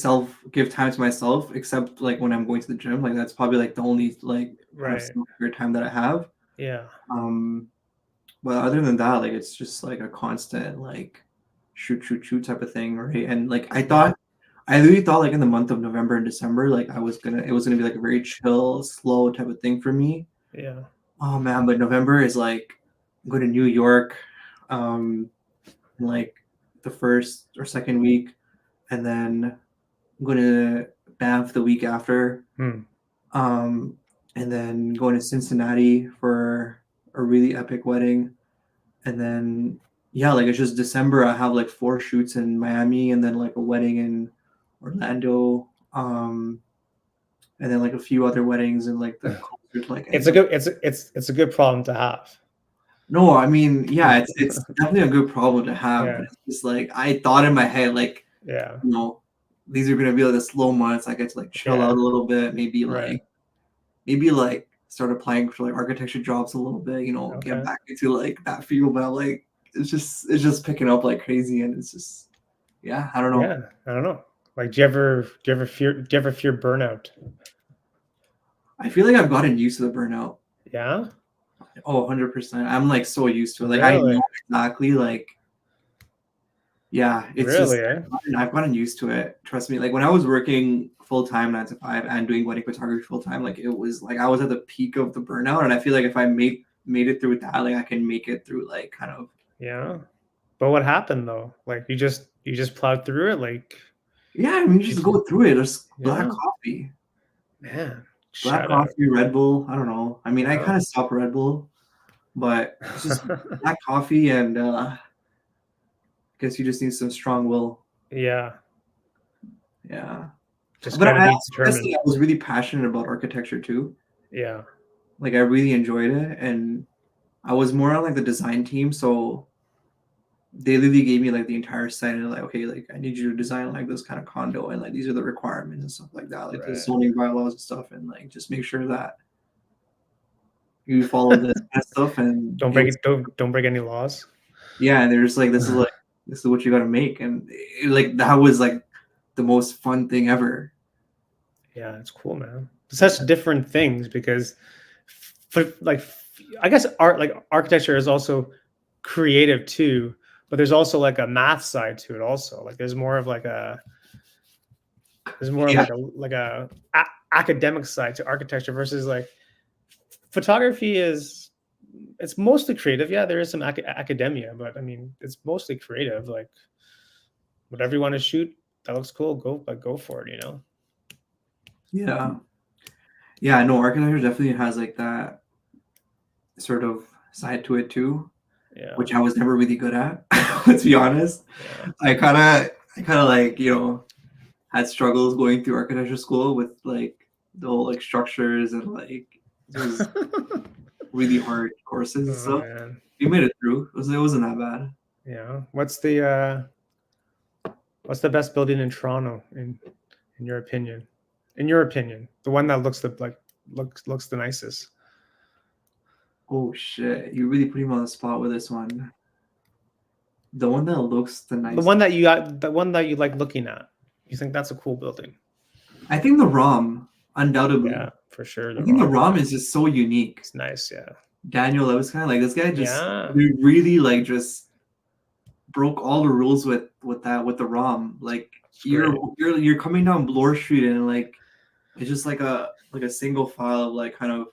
time to myself, except like when I'm going to the gym. Like that's probably like the only like kind of Right. self-care time that I have. Yeah. But other than that, like it's just like a constant like shoot type of thing, right? And like I really thought like in the month of November and December, like it was gonna be like a very chill, slow type of thing for me. Yeah. Oh man, but November is like I'm going to New York, in like the first or second week, and then I'm going to Banff the week after, and then going to Cincinnati for a really epic wedding, and then yeah, like it's just December. I have like 4 shoots in Miami, and then like a wedding in Orlando, and then like a few other weddings and like the closer to like It's a good problem to have. No, I mean, yeah, it's definitely a good problem to have, Yeah. but it's just like I thought in my head, like, Yeah. you know, these are gonna be like the slow months. I get to like chill out a little bit, maybe like start applying for like architecture jobs a little bit, get back into like that field. But like it's just picking up like crazy, and it's just I don't know. Yeah, I don't know. Like, do you ever fear burnout? I feel like I've gotten used to the burnout. Yeah. Oh, 100%. I'm like so used to it. Like I Really? know exactly like yeah, it's Really, just I've gotten used to it. Trust me. Like when I was working full time 9 to 5 and doing wedding photography full time, like it was like I was at the peak of the burnout, and I feel like if I made it through that, like I can make it through like kind of. Yeah. But what happened though? Like you just plowed through it, like. Yeah, I mean, you just go through it. There's black Yeah. coffee. Man. Black Shout out. coffee, Red Bull. I don't know. I mean, I Yeah. kind of stopped Red Bull, but it's just black coffee, and I guess you just need some strong will. Yeah. Yeah. Just But gotta I be also determined. I was really passionate about architecture too. Yeah. Like I really enjoyed it, and I was more on like the design team, so they literally gave me like the entire site and like, okay, like I need you to design like this kind of condo, and like these are the requirements and stuff like that, like the zoning bylaws and stuff, and like just make sure that you follow this kind of stuff, and Don't break any laws. yeah, and there's like this is what you got to make, and like that was like the most fun thing ever. Yeah, it's cool, man. Such different things because, I guess architecture is also creative too, but there's also like a math side to it also. Like there's more of like a academic side to architecture versus like photography it's mostly creative. Yeah, there is some academia, but I mean it's mostly creative. Like whatever you want to shoot that looks cool, go for it, Yeah, no, architecture definitely has like that sort of side to it too, which I was never really good at. Let's be honest. I kind of like had struggles going through architecture school with like the whole like structures and like those really hard courses and stuff. Man. We made it through. It wasn't that bad. Yeah. What's the best building in Toronto in your opinion? In your opinion, the one that looks the nicest. Oh shit! You really put him on the spot with this one. The one that looks the nicest. The one that you like looking at. You think that's a cool building? I think the ROM, undoubtedly. Yeah, for sure. I think the ROM is just so unique. It's nice, yeah. Daniel Lewis, like this guy just Yeah, really like just broke all the rules with the ROM. Like it's great. you're coming down Bloor Street and like it's just like a single file of like kind of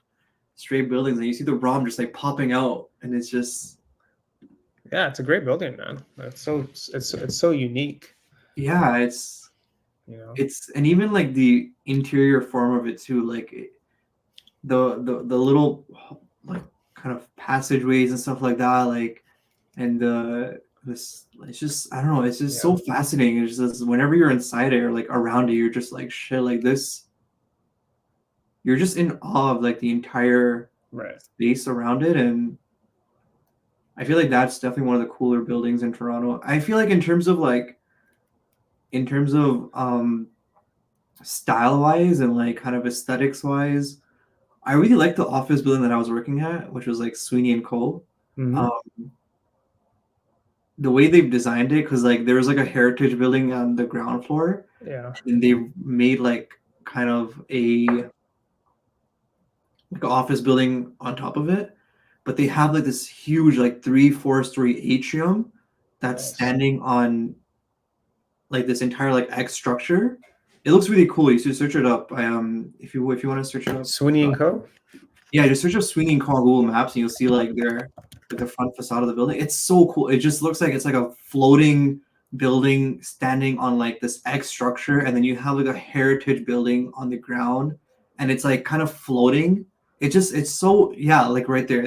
straight buildings, and you see the ROM just like popping out, and it's just Yeah, it's a great building, man. It's so unique. yeah, You know. it's and even like the interior form of it too, like the little like kind of passageways and stuff like that, like and this it's just I don't know, it's just Yeah. so fascinating. It's just whenever you're inside it or like around it, you're just like shit, like this. You're just in awe of like the entire Right. space around it, and I feel like that's definitely one of the cooler buildings in Toronto. I feel like in terms of style wise and like kind of aesthetics wise, I really liked the office building that I was working at, which was like Sweeney and Co. Mm-hmm. Um, the way they've designed it, because like there was like a heritage building on the ground floor, Yeah. and they made like kind of a like an office building on top of it, but they have like this huge like 3-4 story atrium that's Nice. standing on like this entire like X structure. It looks really cool. You should search it up. If you want to search it up, Sweeney and Co. yeah, just search up Sweeney and Co on Google Maps, and you'll see like their like the front facade of the building. It's so cool. It just looks like it's like a floating building standing on like this X structure, and then you have like a heritage building on the ground, and it's like kind of floating. It's so yeah, like right there.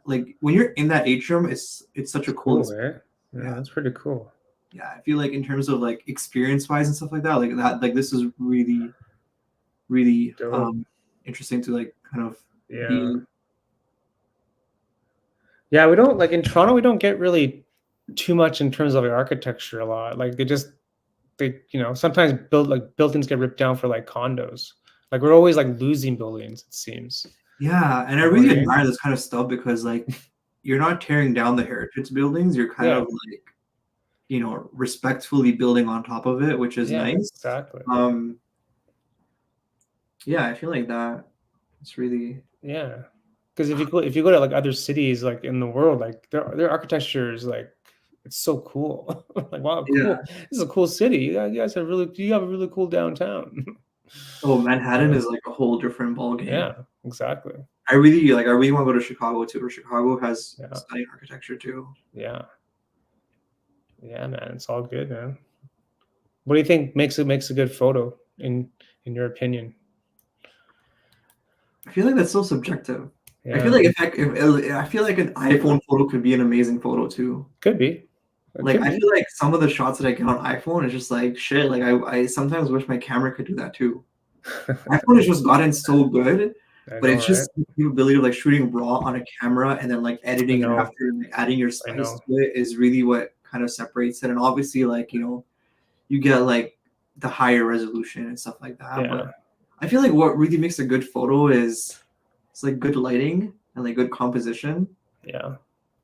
Like when you're in that atrium, it's such a cool Cool, experience. eh? Yeah, Yeah. that's pretty cool. Yeah, I feel like in terms of like experience wise and stuff like that, like this is really, really Dope. interesting to like kind of be Yeah. in. Yeah, we don't like in Toronto, we don't get really too much in terms of the architecture a lot. Like sometimes buildings get ripped down for like condos. Like we're always like losing buildings, it seems. Yeah, and I You know what really I mean? admire this kind of stuff because like you're not tearing down the heritage buildings, you're kind Yeah, of like, respectfully building on top of it, which is yeah, nice. exactly. Um, yeah, I feel like that it's really Yeah. Because if you go to like other cities like in the world, like their architecture is like it's so cool. Like wow, yeah. cool. This is a cool city. You have a really cool downtown. Oh, You Manhattan know? is like a whole different ball game. Yeah, exactly. I really want to go to Chicago too, where Chicago has Yeah, stunning architecture too. yeah, yeah, man. It's all good, man. What do you think makes a good photo in your opinion? I feel like that's so subjective. I feel Yeah, like if I feel like an iPhone photo could be an amazing photo too. could be. It Like could I be. feel like some of the shots that I get on iPhone is just like shit. Like I sometimes wish my camera could do that too. iPhone has just gotten so good, I but know, it's right? just the capability of like shooting raw on a camera and then like I editing it know. after and like, adding your I spice know. to it is really what kind of separates it. And obviously, like you get like the higher resolution and stuff like that. But Yeah, I feel like what really makes a good photo is it's like good lighting and like good composition, yeah,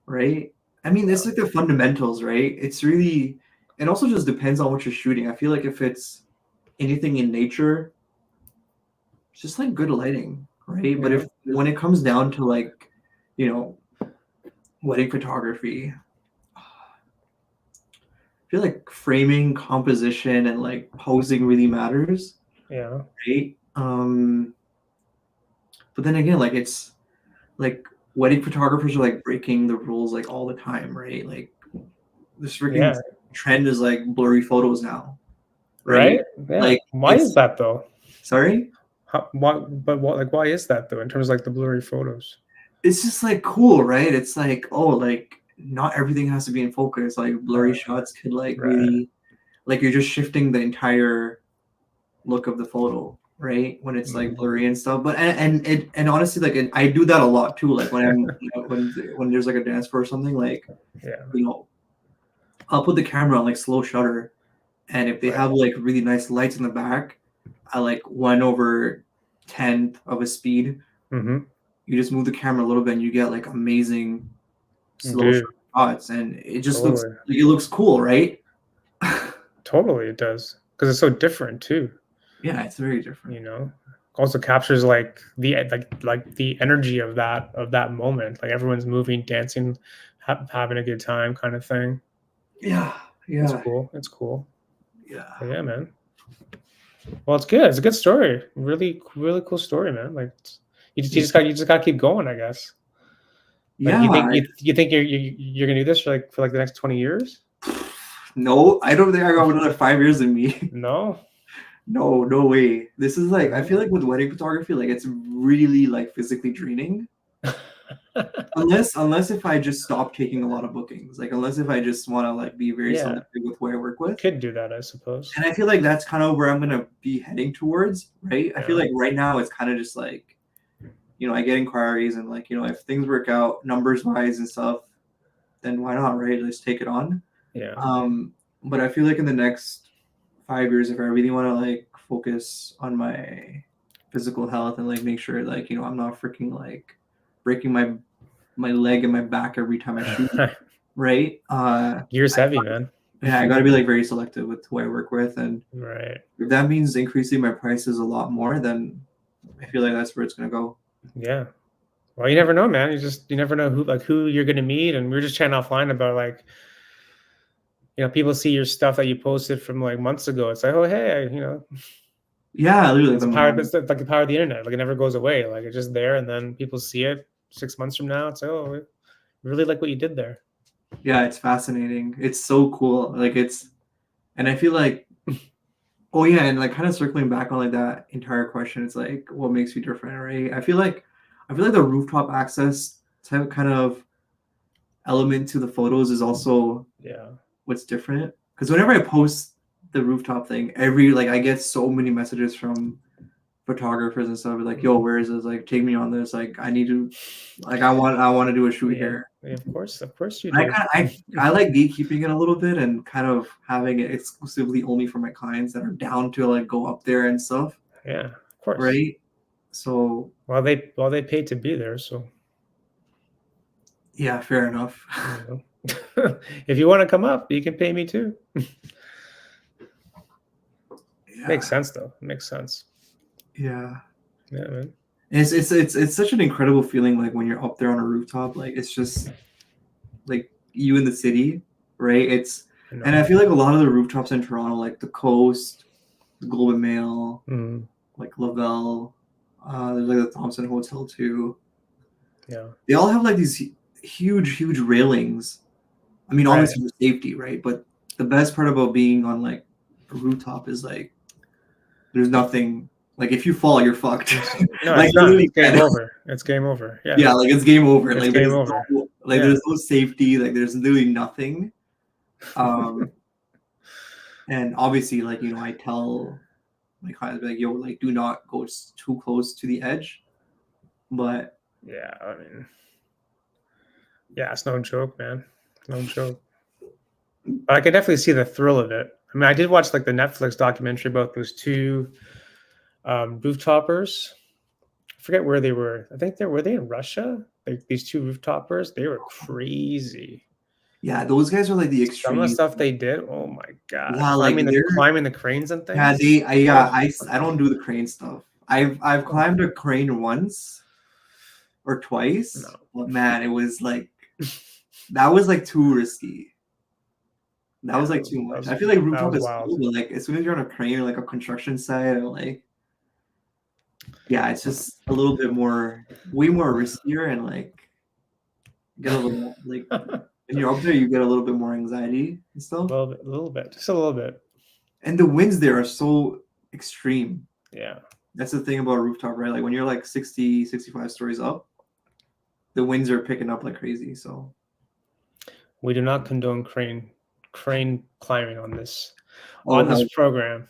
right? I mean, yeah, it's like the fundamentals, right? It's really, it also just depends on what you're shooting. I feel like if it's anything in nature, it's just like good lighting, right? But yeah, if when it comes down to like, you know, wedding photography, I feel like framing, composition, and like posing really matters, yeah, right? But then again, like it's like wedding photographers are like breaking the rules like all the time, right? Like this freaking yeah. trend is like blurry photos now, right? Right? Yeah. Like Why is it's that though? sorry, Why is that though? In terms of like the blurry photos. it's just like cool, right? It's like oh, like not everything has to be in focus. Like blurry Uh, shots could like right. really like you're just shifting the entire look of the photo, right? When it's like Mhm. blurry and stuff. But and honestly, like I do that a lot too. Like when I'm when there's like a dance floor or something, like Yeah. you know, I'll put the camera on like slow shutter, and if they Right. have like really nice lights in the back, I like 1/10th of a speed. Mm-hmm. You just move the camera a little bit, and you get like amazing slow Dude, shots, and it just looks totally. it looks cool, right? Totally it does. Because it's so different too, Yeah, it's very different. you know? also captures like the energy of that moment. Like everyone's moving, dancing, having a good time, kind of thing. Yeah, It's yeah, cool. It's cool. yeah, But yeah, man. Well, it's good. It's a good story. Really, really cool story, man. Like you just got to keep going, I guess. Like yeah. you think you're gonna do this for like the next 20 years? No, I don't think I got another 5 years in me. No. No, no way. This is like, I No. feel like with wedding photography, like it's really like physically draining. Unless if I just stop taking a lot of bookings, like unless if I just want to like be very Yeah, selective with who I work with. could do that, I suppose. And I feel like that's kind of where I'm gonna be heading towards, right? I feel Yeah. like right now it's kind of just like, I get inquiries and like, if things work out numbers wise and stuff, then why not, right? Let's take it on. Yeah. But I feel like in the next 5 years, if I really want to like focus on my physical health and like make sure like, I'm not freaking like breaking my leg and my back every time I shoot, right? Gear's heavy, man. Yeah, I got to be like very selective with who I work with, and Right. if that means increasing my prices a lot more, then I feel like that's where it's gonna go. Yeah. Well, you never know, man. You never know who you're gonna meet. And we were just chatting offline about like, people see your stuff that you posted from like months ago. It's like, oh hey, Yeah, literally it's like the power of the internet. Like it never goes away. Like it's just there, and then people see it 6 months from now. It's like, oh, I really like what you did there. yeah, it's fascinating. It's so cool. And I feel like, oh yeah, and like kind of circling back on like that entire question, it's like what makes you different, right? I feel like the rooftop access type kind of element to the photos is also Yeah. what's different. Because whenever I post the rooftop thing, I get so many messages from photographers and stuff like, yo, where is this? Like, take me on this. Like, I need to, like, I want to do a shoot here. Yeah, of course you And do. I like gatekeeping it a little bit and kind of having it exclusively only for my clients that are down to like go up there and stuff. Yeah, of course. Right. So Well, they paid to be there, so yeah, fair enough. if you want to come up, you can pay me too. Yeah. Makes sense though. Makes sense. Yeah. Yeah, man. It's such an incredible feeling like when you're up there on a rooftop, like it's just like you in the city, right? And I feel like a lot of the rooftops in Toronto, like the Coast, the Globe and Mail, like Lavelle, there's like the Thompson Hotel too. Yeah. They all have like these huge railings. I mean, obviously for safety, right? But the best part about being on like a rooftop is like there's nothing. Like if you fall, you're fucked. No, like it's done. It's game over. It's game over. Yeah. Yeah, like it's game over. It's like game over. There's no safety. Like there's literally nothing. And obviously, like I tell my clients like, yo, like do not go too close to the edge. But yeah, I mean, yeah, it's no joke, man. It's no joke. But I can definitely see the thrill of it. I mean, I did watch like the Netflix documentary about those two rooftopers. I forget where they were. I think were they in Russia? Like these two rooftopers, they were crazy. Yeah, those guys are like the extreme. Some of the stuff they did. Oh my god! Yeah, climbing the cranes and things. Yeah, I don't do the crane stuff. I've climbed a crane once or twice, but man, it was like that was like too risky. That was like too much. I feel like rooftop is cool, but like as soon as you're on a crane or like a construction site, or like yeah, it's just a little bit way more riskier, and like get a little like when you're up there, you get a little bit more anxiety and stuff. A little bit, just a little bit. And the winds there are so extreme. Yeah, that's the thing about a rooftop, right? Like when you're like 60, 65 stories up, the winds are picking up like crazy. So we do not condone crane climbing on this program.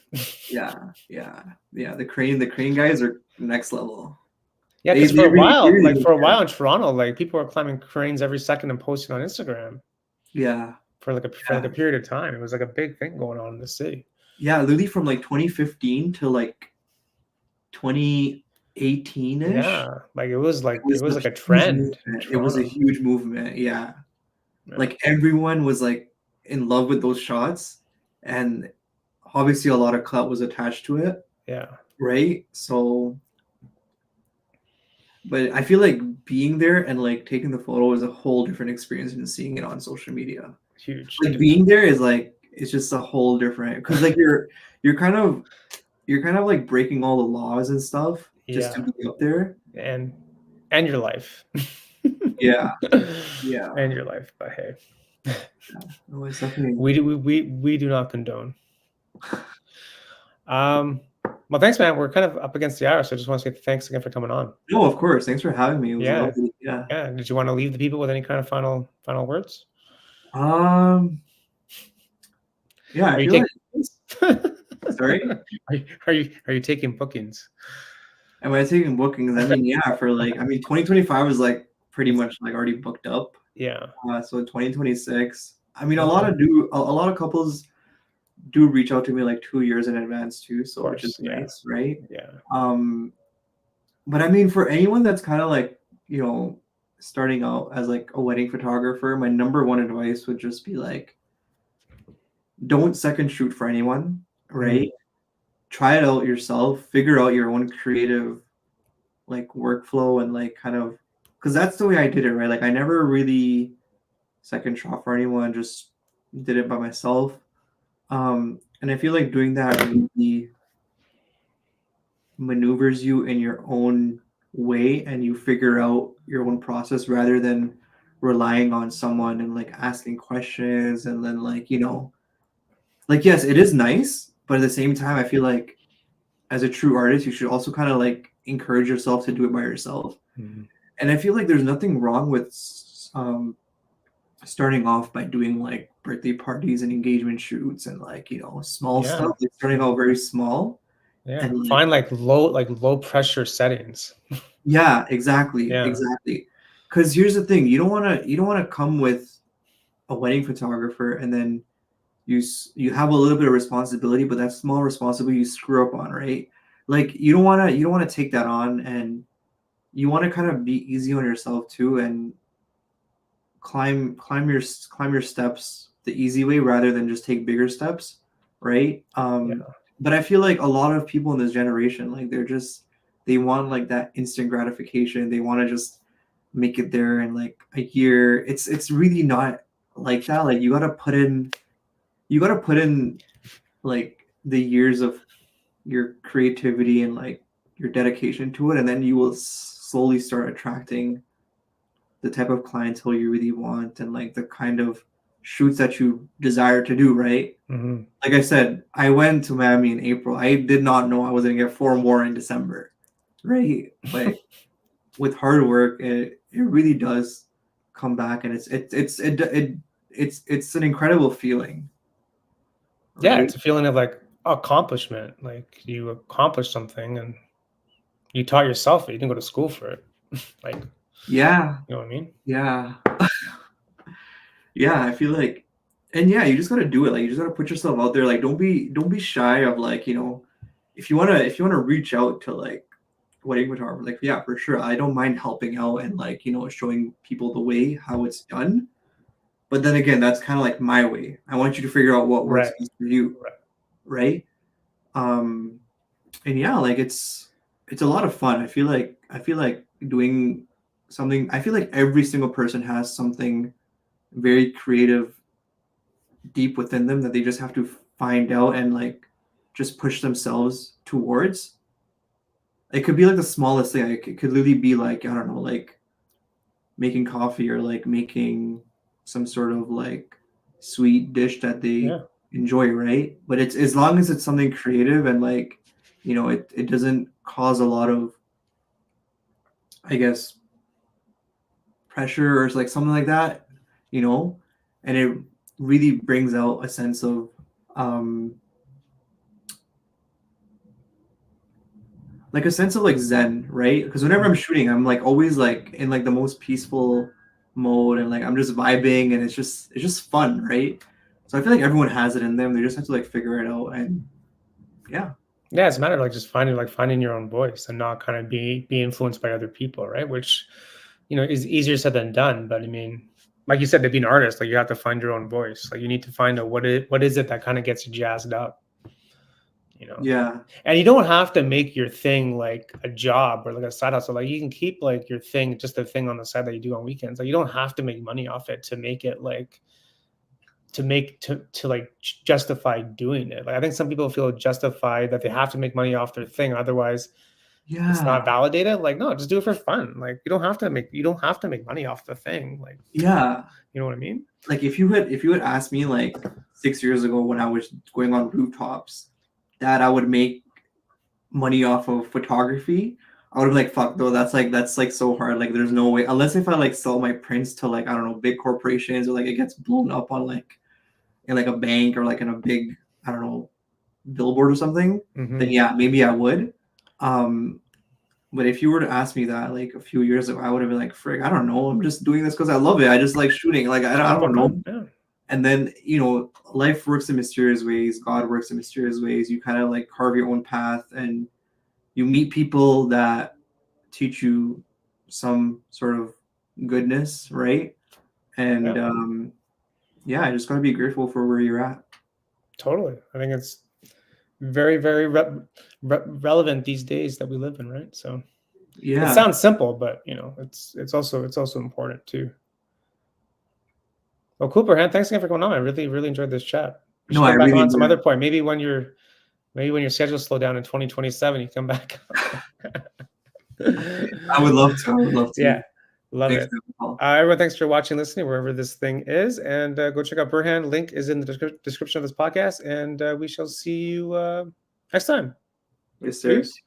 Yeah. The crane guys are next level. Yeah, because for a while in Toronto, like people were climbing cranes every second and posting on Instagram. Yeah. For like a period of time. It was like a big thing going on in the city. Yeah, literally from like 2015 to like 2018-ish. Yeah, like it was like a trend. It was a huge movement. Yeah. Like everyone was like in love with those shots, and obviously a lot of clout was attached to it. Yeah. Right. So But I feel like being there and like taking the photo is a whole different experience than seeing it on social media. Huge. Like being there is like it's just a whole different because like you're kind of like breaking all the laws and stuff just to Yeah. be up there. And your life. Yeah, yeah, And your life. But hey, yeah. No, it's definitely. we do not condone. Well, thanks, man. We're kind of up against the hour, so I just want to say thanks again for coming on. No, of course. Thanks for having me. It was Yeah. lovely. Yeah. Yeah. Did you want to leave the people with any kind of final words? Um. Yeah, Are I you feel taking like. bookings? Sorry. Are you taking bookings? Am I taking bookings? I mean, yeah, for like, I mean, 2025 is like pretty It's, much like already booked up. yeah. So 2026. I mean, Okay. a lot of couples do reach out to me like 2 years in advance too, Of so which is course. Yeah. nice, right? Yeah. Um, but I mean, for anyone that's kind of like, starting out as like a wedding photographer, my number one advice would just be like, don't second shoot for anyone, Mhm. right? Try it out yourself, figure out your own creative like workflow and like kind of because that's the way I did it, right? Like I never really second shot for anyone, just did it by myself. And I feel like doing that really maneuvers you in your own way and you figure out your own process rather than relying on someone and like asking questions and then like, like yes, it is nice, but at the same time, I feel like as a true artist, you should also kind of like encourage yourself to do it by yourself. Mhm. And I feel like there's nothing wrong with starting off by doing like birthday parties and engagement shoots and like small Yeah. stuff, like starting out very small Yeah. and like Find like low pressure settings. yeah, exactly, Yeah. exactly. Because here's the thing, you don't want to come with a wedding photographer and then you have a little bit of responsibility, but that small responsibility you screw up on, right? Like you don't want to take that on, and you want to kind of be easy on yourself too and climb your steps the easy way rather than just take bigger steps, right? Yeah. But I feel like a lot of people in this generation, like they want like that instant gratification. They want to just make it there in like a year. It's really not like that. Like you gotta put in like the years of your creativity and like your dedication to it, and then you will slowly start attracting the type of clientele you really want and like the kind of shoots that you desire to do, right? Mhm. Like I said, I went to Miami in April. I did not know I was gonna get four more in December, right? But with hard work, it really does come back, and it's an incredible feeling, Yeah, right? it's a feeling of like accomplishment. Like you accomplished something and you taught yourself it. You didn't go to school for it. Like, Yeah, you know what I mean? yeah, yeah. I feel like, and yeah, you just gotta do it. Like you just gotta put yourself out there. Like don't be shy of like if you wanna reach out to like wedding photographer, like yeah, for sure. I don't mind helping out and like showing people the way how it's done. But then again, that's kind of like my way. I want you to figure out what works Right. best for you, Right. right? Um, and yeah, like it's a lot of fun. I feel like doing something. I feel like every single person has something very creative deep within them that they just have to find out and like just push themselves towards. It could be like the smallest thing. Like, it could literally be like I don't know, like making coffee or like making some sort of like sweet dish that they Yeah. enjoy, right? But it's as long as it's something creative and like it doesn't cause a lot of, I guess, pressure or like something like that, you know, and it really brings out a sense of um like a sense of like zen, right? Because whenever I'm shooting, I'm like always like in like the most peaceful mode and like I'm just vibing and it's just fun, right? So I feel like everyone has it in them. They just have to like figure it out and yeah. Yeah, it's a matter of like just finding your own voice and not kind of be influenced by other people, right? Which, is easier said than done. But I mean, like you said, to be an artist, like you have to find your own voice. Like you need to find out what is it that kind of gets you jazzed up. you know. Yeah. And you don't have to make your thing like a job or like a side hustle. Like you can keep like your thing, just a thing on the side that you do on weekends. Like you don't have to make money off it to make it like to like justify doing it. Like I think some people feel justified that they have to make money off their thing, otherwise it's not Yeah. validated. Like no, just do it for fun. Like you don't have to make money off the thing. Like Yeah. you know what I mean? Like if you had asked me like 6 years ago when I was going on rooftops that I would make money off of photography, I would have been like, fuck though, that's like so hard. Like there's no way, unless if I like sell my prints to like, I don't know, big corporations, or like it gets blown up on like in like a bank or like in a big, I don't know, billboard or something, then yeah, maybe I would. But if you were to ask me that like a few years ago, I would have been like, frig, I don't know. I'm just doing this because I love it. I just like shooting. Like I don't know. Yeah. And then, life works in mysterious ways. God works in mysterious ways. You kind of like carve your own path, and you meet people that teach you some sort of goodness, right? And yeah, I just gotta be grateful for where you're at. Totally. I think it's very, very relevant these days that we live in, right? So Yeah. it sounds simple, but it's also important too. Well, cool, Burhan. Thanks again for coming on. I really, really enjoyed this chat. We should No, I get back really on some enjoyed other point. Maybe when your schedules slow down in 2027, you come back. I would love to. I would love to. Yeah, love Thanks it. for the call. Everyone, thanks for watching, listening, wherever this thing is, and go check out Burhan. Link is in the description of this podcast, and we shall see you next time. Yes, sir. Peace.